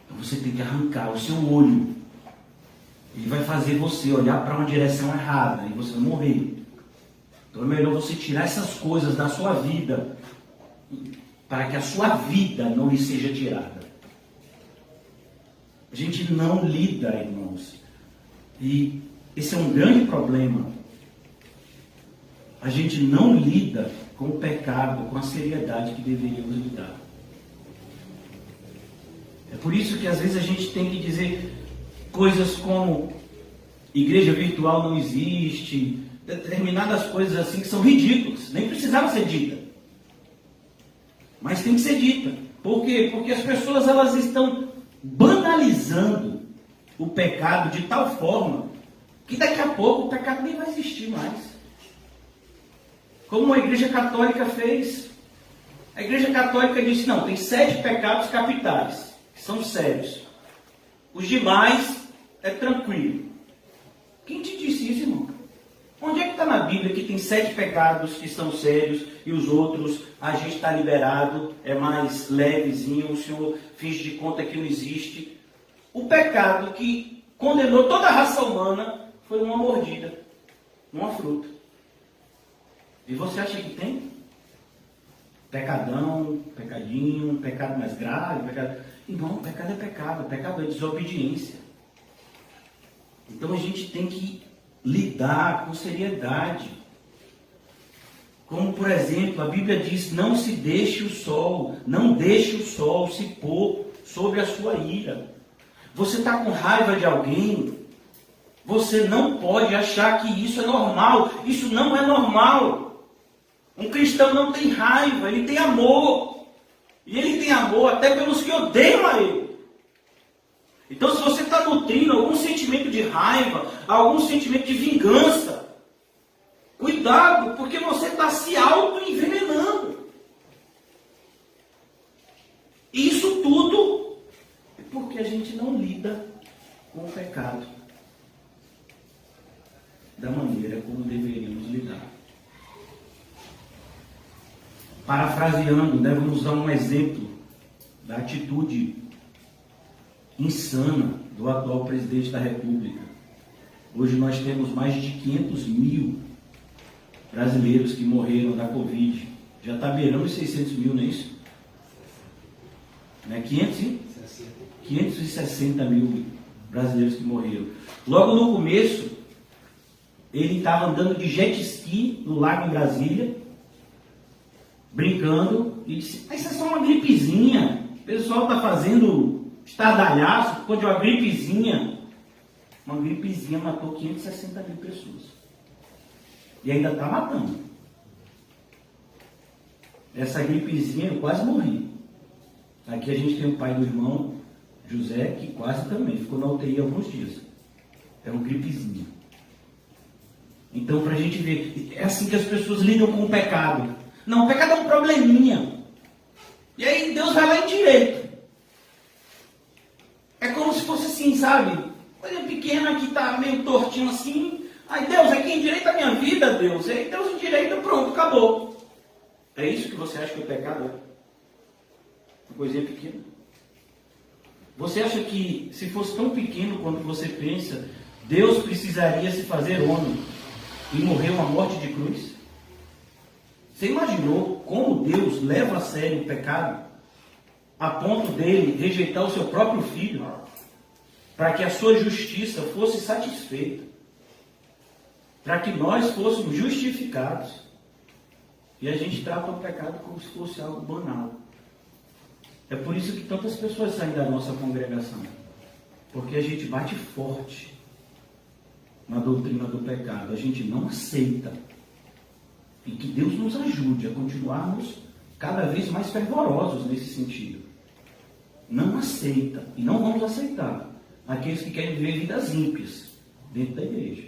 Então você tem que arrancar o seu olho. Ele vai fazer você olhar para uma direção errada e você vai morrer. Então é melhor você tirar essas coisas da sua vida para que a sua vida não lhe seja tirada. A gente não lida, irmãos. E esse é um grande problema. A gente não lida com o pecado com a seriedade que deveríamos lidar. É por isso que às vezes a gente tem que dizer coisas como igreja virtual não existe, determinadas coisas assim que são ridículas, nem precisava ser dita. Mas tem que ser dita. Por quê? Porque as pessoas elas estão banalizando o pecado de tal forma que daqui a pouco o pecado nem vai existir mais. Como a Igreja Católica fez. A Igreja Católica disse, não, tem 7 pecados capitais, que são sérios. Os demais é tranquilo. Quem te disse isso, irmão? Onde é que está na Bíblia que tem 7 pecados que são sérios e os outros a gente está liberado, é mais levezinho, o Senhor finge de conta que não existe? O pecado que condenou toda a raça humana foi uma mordida, uma fruta. E você acha que tem? Pecadão, pecadinho, pecado mais grave, pecado... Não, pecado é desobediência. Então a gente tem que lidar com seriedade. Como, por exemplo, a Bíblia diz, não deixe o sol se pôr sobre a sua ira. Você está com raiva de alguém, você não pode achar que isso é normal. Isso não é normal. Um cristão não tem raiva, ele tem amor. E ele tem amor até pelos que odeiam a ele. Então, se você está nutrindo algum sentimento de raiva, algum sentimento de vingança, cuidado, porque você está se auto-envenenando. E isso tudo é porque a gente não lida com o pecado da maneira como deveríamos lidar. Parafraseando, vamos dar um exemplo da atitude insana do atual presidente da República. Hoje nós temos mais de 500 mil brasileiros que morreram da Covid. Já está beirando os 600 mil, não é isso? Né? 560 mil brasileiros que morreram. Logo no começo, ele estava andando de jet ski no lago em Brasília, brincando, e disse, isso é só uma gripezinha. O pessoal está fazendo estardalhaço por causa de uma gripezinha. Uma gripezinha matou 560 mil pessoas. E ainda está matando. Essa gripezinha eu quase morri. Aqui a gente tem o pai do irmão José, que quase também ficou na UTI alguns dias. É uma gripezinha. Então, para a gente ver, é assim que as pessoas lidam com o pecado. Não, o pecado é um probleminha. E aí Deus vai lá em direito. É como se fosse assim, sabe? Coisa pequena que está meio tortinho assim. Aí Deus, aqui endireita a minha vida, Deus. E aí Deus endireita, pronto, acabou. É isso que você acha que o pecado é? Uma coisinha pequena. Você acha que se fosse tão pequeno quanto você pensa, Deus precisaria se fazer homem e morrer uma morte de cruz? Você imaginou como Deus leva a sério o pecado a ponto dele rejeitar o seu próprio filho para que a sua justiça fosse satisfeita, para que nós fôssemos justificados? E a gente trata o pecado como se fosse algo banal. É por isso que tantas pessoas saem da nossa congregação, porque a gente bate forte na doutrina do pecado, a gente não aceita. E que Deus nos ajude a continuarmos cada vez mais fervorosos nesse sentido. Não aceita, e não vamos aceitar, aqueles que querem viver vidas ímpias dentro da igreja.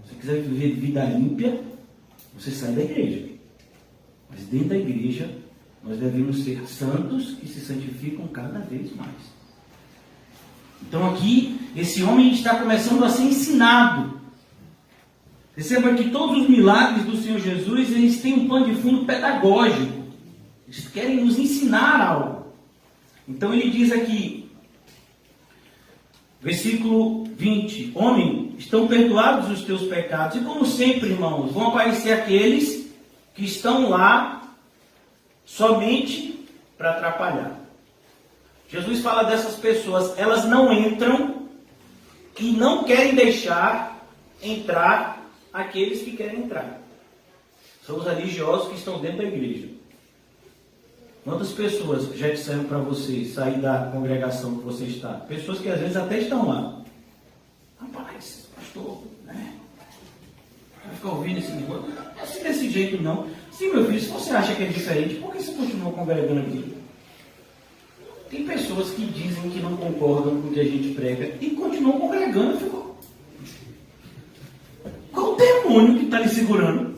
Se você quiser viver vida ímpia, você sai da igreja. Mas dentro da igreja, nós devemos ser santos que se santificam cada vez mais. Então aqui, esse homem está começando a ser ensinado. Perceba que todos os milagres do Senhor Jesus, eles têm um pano de fundo pedagógico. Eles querem nos ensinar algo. Então ele diz aqui, versículo 20: Homem, estão perdoados os teus pecados. E como sempre, irmãos, vão aparecer aqueles que estão lá somente para atrapalhar. Jesus fala dessas pessoas, elas não entram e não querem deixar entrar aqueles que querem entrar. São os religiosos que estão dentro da igreja. Quantas pessoas já disseram para você sair da congregação que você está? Pessoas que às vezes até estão lá. Rapaz, pastor, né? Vai ficar ouvindo esse negócio? Não é assim desse jeito não. Sim, meu filho, se você acha que é diferente, por que você continua congregando aqui? Tem pessoas que dizem que não concordam com o que a gente prega e continuam congregando. Qual o demônio que está lhe segurando?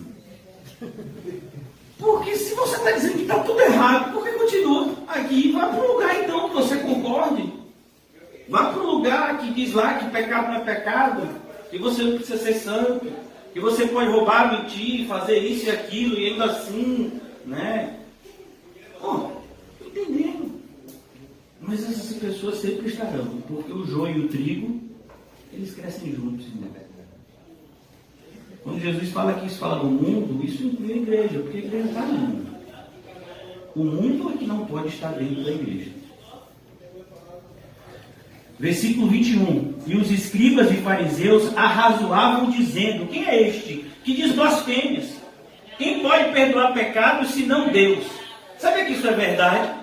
Porque se você está dizendo que está tudo errado, por que continua aqui? Vá para um lugar então que você concorde. Vá para um lugar que diz lá que pecado não é pecado, que você não precisa ser santo, que você pode roubar, mentir, fazer isso e aquilo, e ainda assim, né? Entendendo. Mas essas pessoas sempre estarão, porque o joio e o trigo, eles crescem juntos, irmão. Quando Jesus fala que isso fala do mundo, isso inclui a igreja, porque a igreja está no mundo. O mundo é que não pode estar dentro da igreja. Versículo 21. E os escribas e fariseus arrazoavam dizendo: quem é este que diz blasfêmias? Quem pode perdoar pecados senão Deus? Sabe que isso é verdade?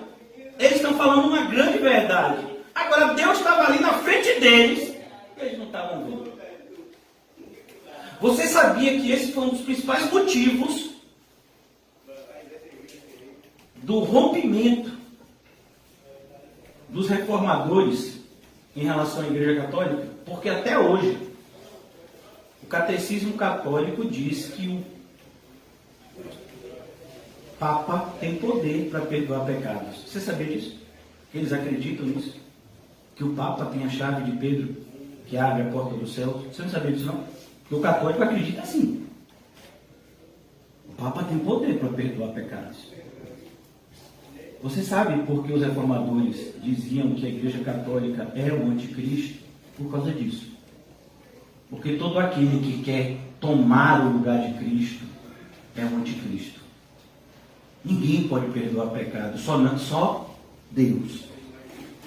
Eles estão falando uma grande verdade. Agora Deus estava ali na frente deles e eles não estavam vendo. Você sabia que esse foi um dos principais motivos do rompimento dos reformadores em relação à Igreja Católica? Porque até hoje o catecismo católico diz que o Papa tem poder para perdoar pecados. Você sabia disso? Eles acreditam nisso? Que o Papa tem a chave de Pedro que abre a porta do céu? Você não sabia disso não? Porque o católico acredita assim. O Papa tem poder para perdoar pecados. Você sabe por que os reformadores diziam que a Igreja Católica era o anticristo? Por causa disso. Porque todo aquele que quer tomar o lugar de Cristo é o anticristo. Ninguém pode perdoar pecados, só Deus.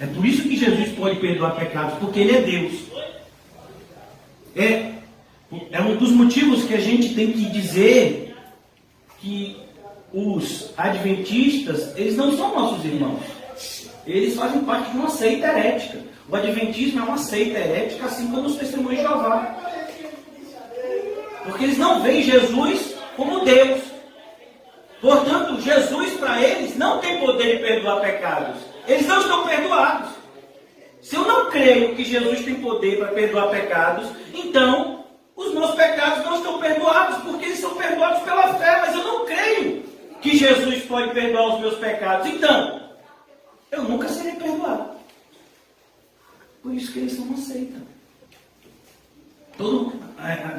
É por isso que Jesus pode perdoar pecados, porque Ele é Deus. É um dos motivos que a gente tem que dizer que os adventistas, eles não são nossos irmãos. Eles fazem parte de uma seita herética. O adventismo é uma seita herética, assim como os testemunhos de Jeová. Porque eles não veem Jesus como Deus. Portanto, Jesus para eles não tem poder de perdoar pecados. Eles não estão perdoados. Se eu não creio que Jesus tem poder para perdoar pecados, então os meus pecados não estão perdoados, porque eles são perdoados pela fé, mas eu não creio que Jesus pode perdoar os meus pecados. Então, eu nunca serei perdoado. Por isso que eles são uma seita.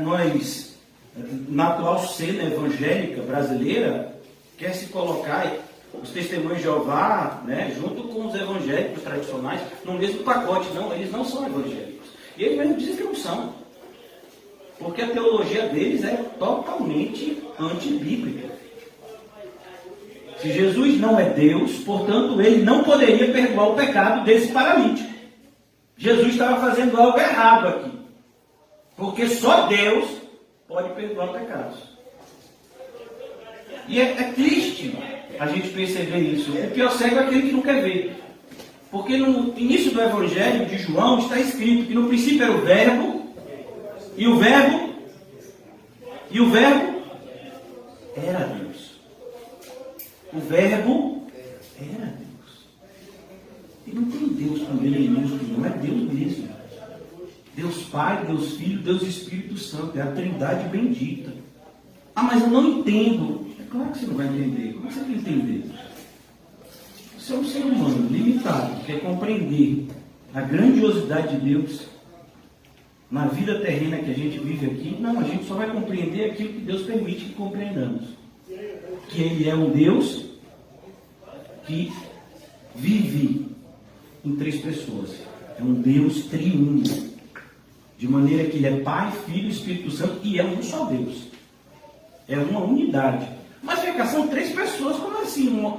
Nós, na atual cena evangélica brasileira, quer se colocar os testemunhos de Jeová, né, junto com os evangélicos tradicionais, no mesmo pacote. Não, eles não são evangélicos. E eles mesmo dizem que não são. Porque a teologia deles é totalmente antibíblica. Se Jesus não é Deus, portanto, Ele não poderia perdoar o pecado desse paralítico. Jesus estava fazendo algo errado aqui. Porque só Deus pode perdoar pecados. E é triste a gente perceber isso. O pior cego é aquele que não quer ver. Porque no início do Evangelho de João está escrito que no princípio era o Verbo, e o Verbo era Deus. O Verbo era Deus. E não tem Deus com ele minúsculo, não é Deus mesmo. Deus Pai, Deus Filho, Deus Espírito Santo, é a Trindade bendita. Ah, mas eu não entendo. É claro que você não vai entender. Como você quer entender? Você é um ser humano limitado, quer compreender a grandiosidade de Deus na vida terrena que a gente vive aqui. Não, a gente só vai compreender aquilo que Deus permite que compreendamos. Que Ele é um Deus que vive em três pessoas. É um Deus triuno. De maneira que Ele é Pai, Filho e Espírito Santo e é um só Deus. É uma unidade. Mas vem cá, são três pessoas, como assim?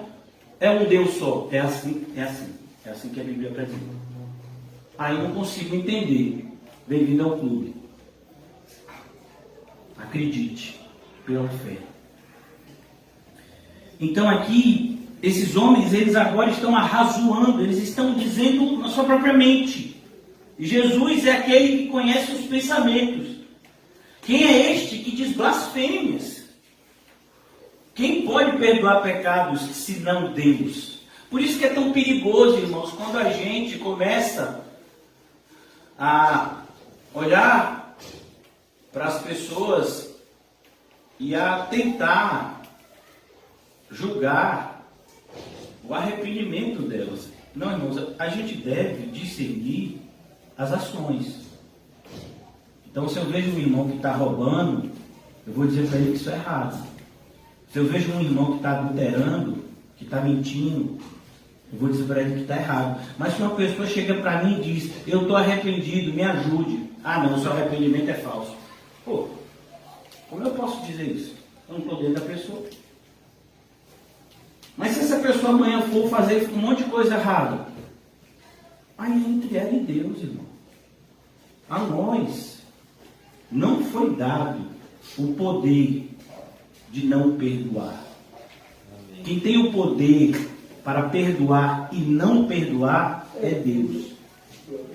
É um Deus só. É assim, é assim. É assim que a Bíblia apresenta. Aí não consigo entender. Bem-vindo ao clube. Acredite, pela fé. Então aqui, esses homens, eles agora estão arrazoando, eles estão dizendo na sua própria mente. Jesus é aquele que conhece os pensamentos. Quem é este que diz blasfêmias? Quem pode perdoar pecados senão Deus? Por isso que é tão perigoso, irmãos, quando a gente começa a olhar para as pessoas e a tentar julgar o arrependimento delas. Não, irmãos, a gente deve discernir as ações. Então, se eu vejo um irmão que está roubando, eu vou dizer para ele que isso é errado. Se eu vejo um irmão que está adulterando, que está mentindo, eu vou dizer para ele que está errado. Mas se uma pessoa chega para mim e diz, eu estou arrependido, me ajude. Ah, não, seu arrependimento é falso. Pô, como eu posso dizer isso? Eu não estou dentro da pessoa. Mas se essa pessoa amanhã for fazer um monte de coisa errada, aí é entre ela e Deus, irmão. A nós não foi dado o poder de não perdoar. Quem tem o poder para perdoar e não perdoar é Deus.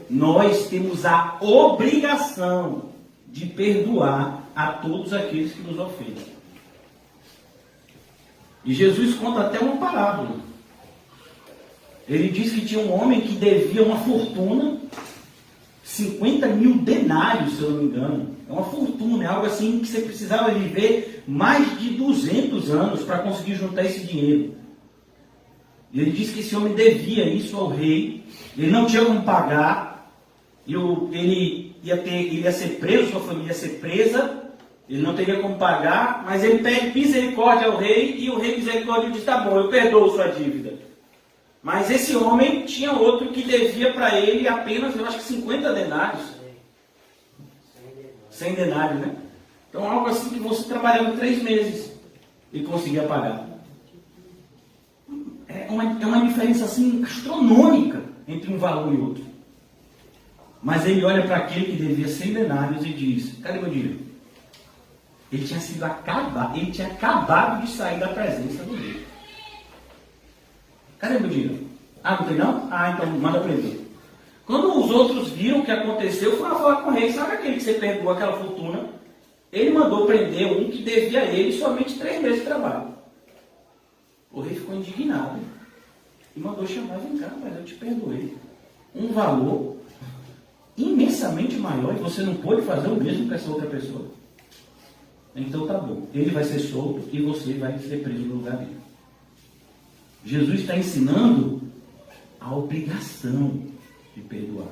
Nós temos a obrigação de perdoar a todos aqueles que nos ofendem. E Jesus conta até uma parábola. Ele diz que tinha um homem que devia uma fortuna, 50 mil denários, se eu não me engano. É uma fortuna, é algo assim que você precisava viver mais de 200 anos para conseguir juntar esse dinheiro. E ele disse que esse homem devia isso ao rei, ele não tinha como pagar, ele ia ser preso, sua família ia ser presa, ele não teria como pagar, mas ele pede misericórdia ao rei, e o rei misericórdia diz, tá bom, eu perdoo sua dívida. Mas esse homem tinha outro que devia para ele apenas, eu acho que 50 denários. 100 denários, né? Então algo assim que você trabalhava 3 meses e conseguia pagar. É uma diferença assim astronômica entre um valor e outro. Mas ele olha para aquele que devia 100 denários e diz, cadê meu dinheiro? Ele tinha acabado de sair da presença do rei. Cadê meu dinheiro? Ah, não tem não? Ah, então manda prender. Quando os outros viram o que aconteceu, foram falar com o rei. Sabe aquele que você perdoou aquela fortuna? Ele mandou prender um que devia a ele somente 3 meses de trabalho. O rei ficou indignado e mandou chamar, vem cá, mas eu te perdoei. Um valor imensamente maior e você não pôde fazer o mesmo para essa outra pessoa. Então tá bom, ele vai ser solto e você vai ser preso no lugar dele. Jesus está ensinando a obrigação de perdoar.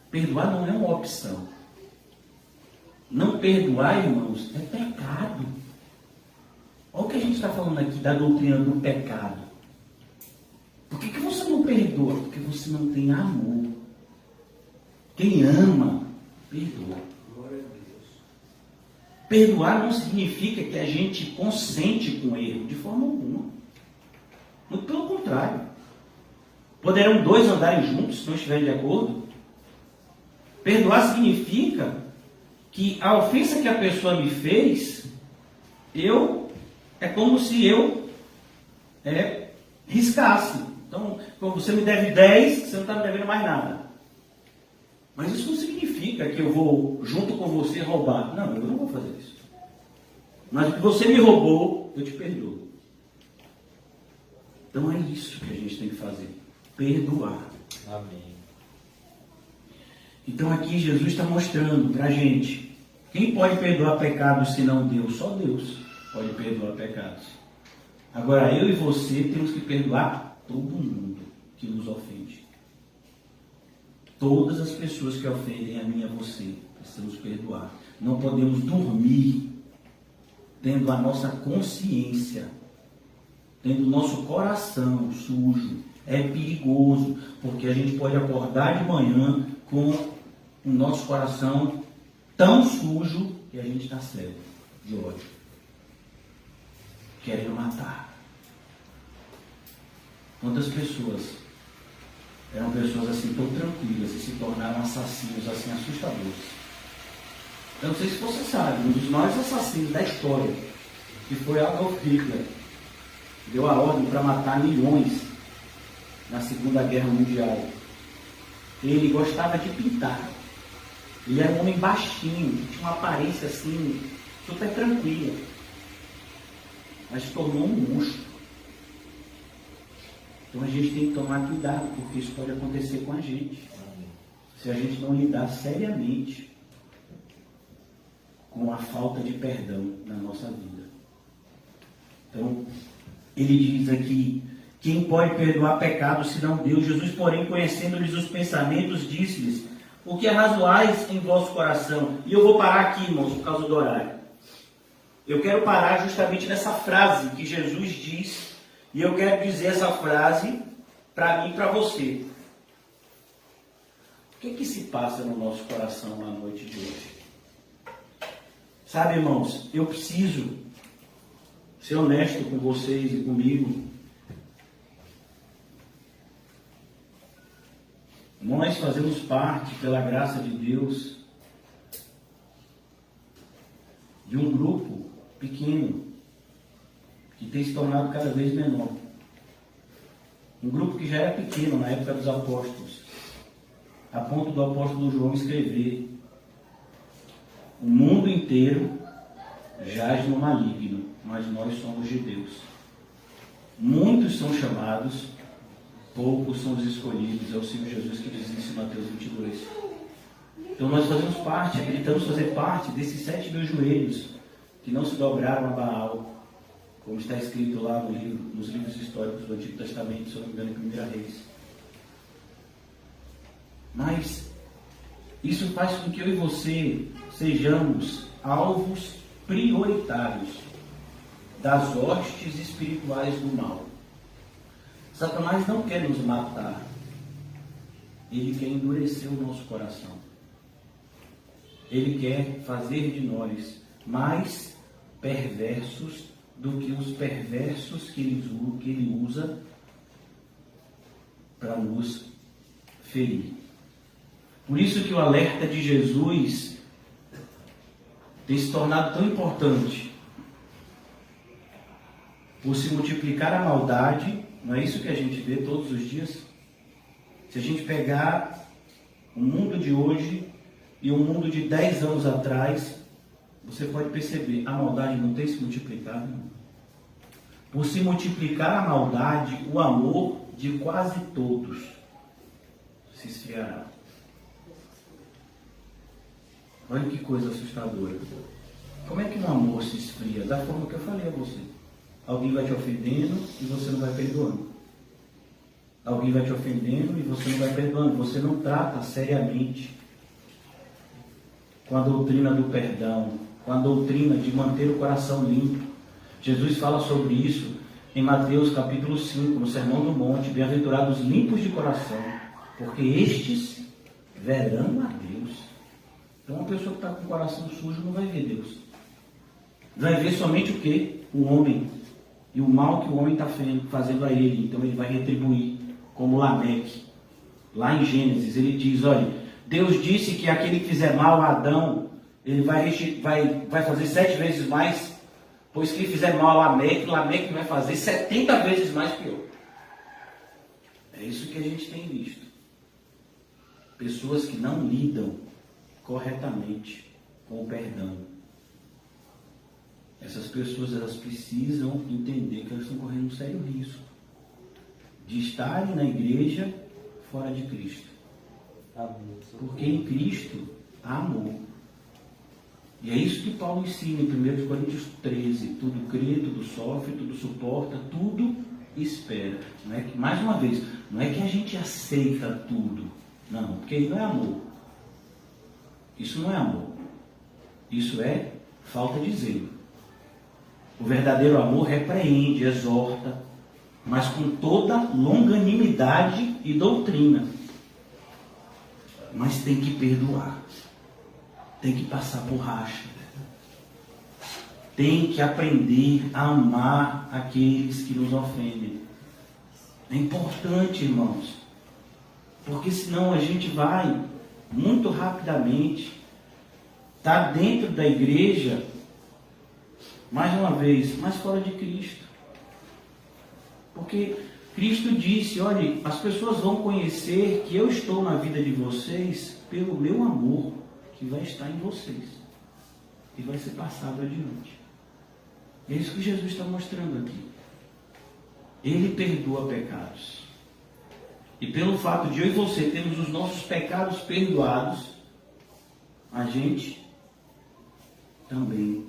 Perdoar não é uma opção. Não perdoar, irmãos, é pecado. Olha o que a gente está falando aqui da doutrina do pecado. Por que você não perdoa? Porque você não tem amor. Quem ama, perdoa. Perdoar não significa que a gente consente com o erro, de forma alguma. Muito pelo contrário. Poderão 2 andarem juntos se não estiverem de acordo? Perdoar significa que a ofensa que a pessoa me fez, é como se eu riscasse. Então, você me deve 10, você não está me devendo mais nada. Mas isso não significa que eu vou, junto com você, roubar. Não, eu não vou fazer isso. Mas o que você me roubou, eu te perdoo. Então é isso que a gente tem que fazer. Perdoar. Amém. Então aqui Jesus está mostrando para a gente. Quem pode perdoar pecados senão Deus? Só Deus pode perdoar pecados. Agora eu e você temos que perdoar todo mundo que nos ofende. Todas as pessoas que ofendem a mim e a você, precisamos perdoar. Não podemos dormir tendo a nossa consciência tendo o nosso coração sujo, é perigoso, porque a gente pode acordar de manhã com o nosso coração tão sujo que a gente está cego de ódio, querendo matar. Quantas pessoas eram pessoas assim tão tranquilas e se tornaram assassinos assim assustadores? Eu não sei se você sabe, um dos maiores assassinos da história, que foi Adolf Hitler, deu a ordem para matar milhões na Segunda Guerra Mundial. Ele gostava de pintar. Ele era um homem baixinho, tinha uma aparência assim, super tranquila, mas se tornou um monstro. Então a gente tem que tomar cuidado, porque isso pode acontecer com a gente, se a gente não lidar seriamente com a falta de perdão na nossa vida. Então, ele diz aqui: quem pode perdoar pecados senão Deus? Jesus, porém, conhecendo-lhes os pensamentos, disse-lhes: o que arrazoais em vosso coração? E eu vou parar aqui, irmãos, por causa do horário. Eu quero parar justamente nessa frase que Jesus diz, e eu quero dizer essa frase para mim e para você. O que se passa no nosso coração na noite de hoje? Sabe, irmãos, eu preciso ser honesto com vocês e comigo. Nós fazemos parte, pela graça de Deus, de um grupo pequeno que tem se tornado cada vez menor. Um grupo que já era pequeno na época dos apóstolos, a ponto do apóstolo João escrever: o mundo inteiro jaz no maligno, mas nós somos de Deus. Muitos são chamados, poucos são os escolhidos. É o Senhor Jesus que diz isso em Mateus 22. Então nós fazemos parte, acreditamos fazer parte desses 7 mil joelhos que não se dobraram a Baal, como está escrito lá nos livros históricos do Antigo Testamento, se eu não me engano, em 1 Reis. Mas isso faz com que eu e você sejamos alvos prioritários das hostes espirituais do mal. Satanás não quer nos matar, ele quer endurecer o nosso coração. Ele quer fazer de nós mais perversos do que os perversos que ele usa para nos ferir. Por isso que o alerta de Jesus tem se tornado tão importante. Por se multiplicar a maldade, não é isso que a gente vê todos os dias? Se a gente pegar o mundo de hoje e o mundo de 10 anos atrás, você pode perceber, a maldade não tem se multiplicado. Não. Por se multiplicar a maldade, o amor de quase todos se esfriará. Olha que coisa assustadora. Como é que um amor se esfria? Da forma que eu falei a você. Alguém vai te ofendendo e você não vai perdoando. Alguém vai te ofendendo e você não vai perdoando. Você não trata seriamente com a doutrina do perdão, com a doutrina de manter o coração limpo. Jesus fala sobre isso em Mateus capítulo 5, no Sermão do Monte: bem-aventurados limpos de coração, porque estes verão a Deus. Então uma pessoa que está com o coração sujo não vai ver Deus. Vai ver somente o quê? O homem. E o mal que o homem está fazendo a ele. Então ele vai retribuir, como Lameque. Lá em Gênesis ele diz: olha, Deus disse que aquele que fizer mal a Adão, ele vai fazer 7 vezes mais, pois quem fizer mal a Lameque vai fazer 70 vezes mais pior. É isso que a gente tem visto. Pessoas que não lidam corretamente com o perdão. Essas pessoas, elas precisam entender que elas estão correndo um sério risco de estarem na igreja fora de Cristo. Porque em Cristo há amor. E é isso que Paulo ensina em 1 Coríntios 13. Tudo crê, tudo sofre, tudo suporta, tudo espera. Não é que, mais uma vez, não é que a gente aceita tudo. Não, porque isso não é amor. Isso não é amor. Isso é falta de zelo. O verdadeiro amor repreende, exorta, mas com toda longanimidade e doutrina. Mas tem que perdoar, tem que passar borracha, tem que aprender a amar aqueles que nos ofendem. É importante, irmãos, porque senão a gente vai muito rapidamente estar dentro da igreja, mais uma vez, mas fora de Cristo. Porque Cristo disse, olha, as pessoas vão conhecer que eu estou na vida de vocês pelo meu amor que vai estar em vocês e vai ser passado adiante. É isso que Jesus está mostrando aqui. Ele perdoa pecados. E pelo fato de eu e você termos os nossos pecados perdoados, a gente também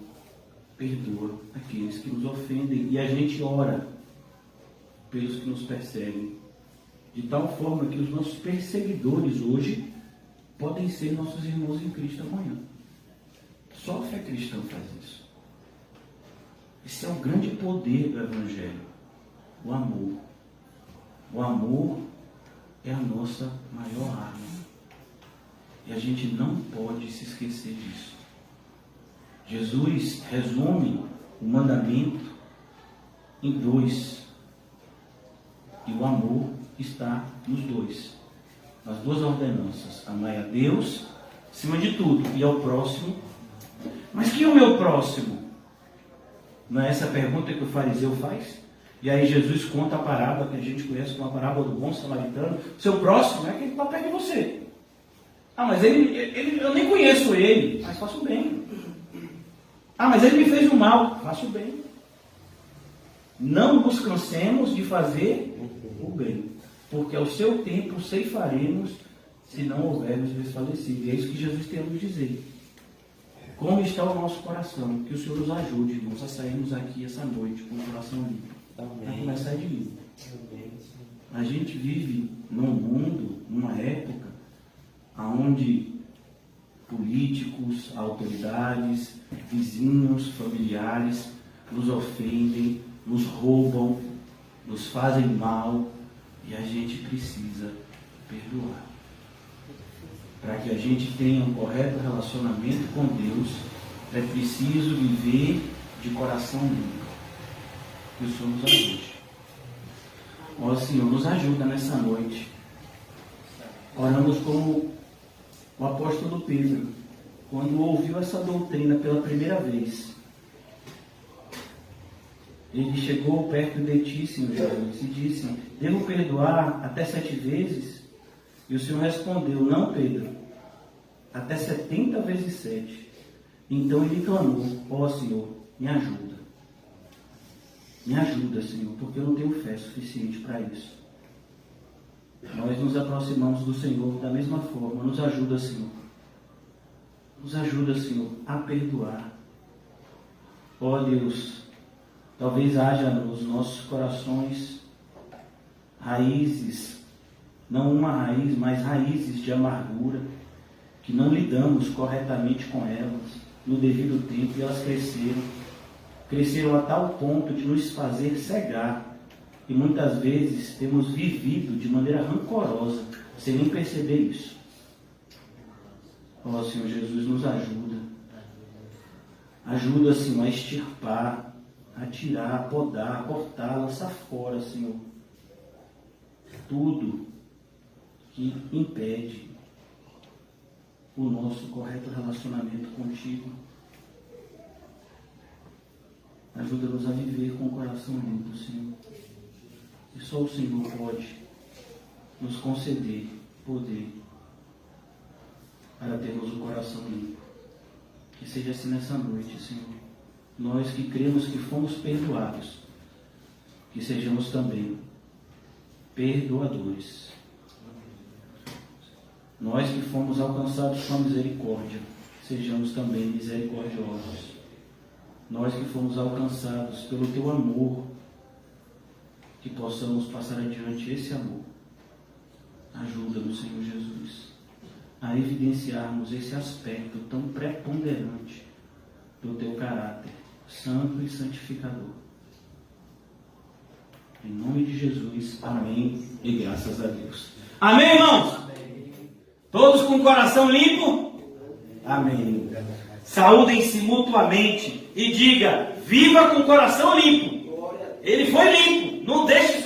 perdoa aqueles que nos ofendem. E a gente ora pelos que nos perseguem. De tal forma que os nossos perseguidores hoje podem ser nossos irmãos em Cristo amanhã. Só a fé cristã faz isso. Esse é o grande poder do Evangelho. O amor. O amor é a nossa maior arma. E a gente não pode se esquecer disso. Jesus resume o mandamento em 2. E o amor está nos 2. As 2 ordenanças. Amar a Deus, acima de tudo, e ao próximo. Mas quem é o meu próximo? Não é essa a pergunta que o fariseu faz? E aí Jesus conta a parábola que a gente conhece como a parábola do bom samaritano. Seu próximo é aquele que está perto de você. Ah, mas eu nem conheço ele, mas faço bem. Ah, mas ele me fez um mal, faço bem. Não nos cansemos de fazer o bem, porque ao seu tempo ceifaremos se não houvermos desfalecido. E é isso que Jesus tem a nos dizer. Como está o nosso coração? Que o Senhor nos ajude, irmãos, a sairmos aqui essa noite com o coração limpo. Para começar de mim. A gente vive num mundo, numa época, onde políticos, autoridades, vizinhos, familiares nos ofendem, nos roubam, nos fazem mal, e a gente precisa perdoar. Para que a gente tenha um correto relacionamento com Deus, é preciso viver de coração limpo. Que o Senhor nos ajude. Ó Senhor, nos ajuda nessa noite. Oramos como o apóstolo Pedro, quando ouviu essa doutrina pela primeira vez. Ele chegou perto de ti, Senhor Jesus, e disse: devo perdoar até 7 vezes? E o Senhor respondeu: não, Pedro, até 70 vezes 7. Então ele clamou: ó Senhor, me ajuda. Me ajuda, Senhor, porque eu não tenho fé suficiente para isso. Nós nos aproximamos do Senhor da mesma forma. Nos ajuda, Senhor. Nos ajuda, Senhor, a perdoar. Ó Deus, talvez haja nos nossos corações raízes, não uma raiz, mas raízes de amargura, que não lidamos corretamente com elas no devido tempo, e elas cresceram a tal ponto de nos fazer cegar, e muitas vezes temos vivido de maneira rancorosa, sem nem perceber isso. Ó Senhor Jesus, nos ajuda. Ajuda, Senhor, a extirpar, a tirar, a podar, a cortar, a lançar fora, Senhor, tudo que impede o nosso correto relacionamento contigo. Ajuda-nos a viver com o coração limpo, Senhor. E só o Senhor pode nos conceder poder para termos o coração limpo. Que seja assim nessa noite, Senhor. Nós que cremos que fomos perdoados, que sejamos também perdoadores. Nós que fomos alcançados com a misericórdia, sejamos também misericordiosos. Nós que fomos alcançados pelo Teu amor, que possamos passar adiante esse amor. Ajuda-nos, Senhor Jesus, a evidenciarmos esse aspecto tão preponderante do Teu caráter, santo e santificador. Em nome de Jesus, amém e graças a Deus. Amém, irmãos? Todos com o coração limpo? Amém. Saúdem-se mutuamente e diga: viva com o coração limpo. Ele foi limpo, não deixe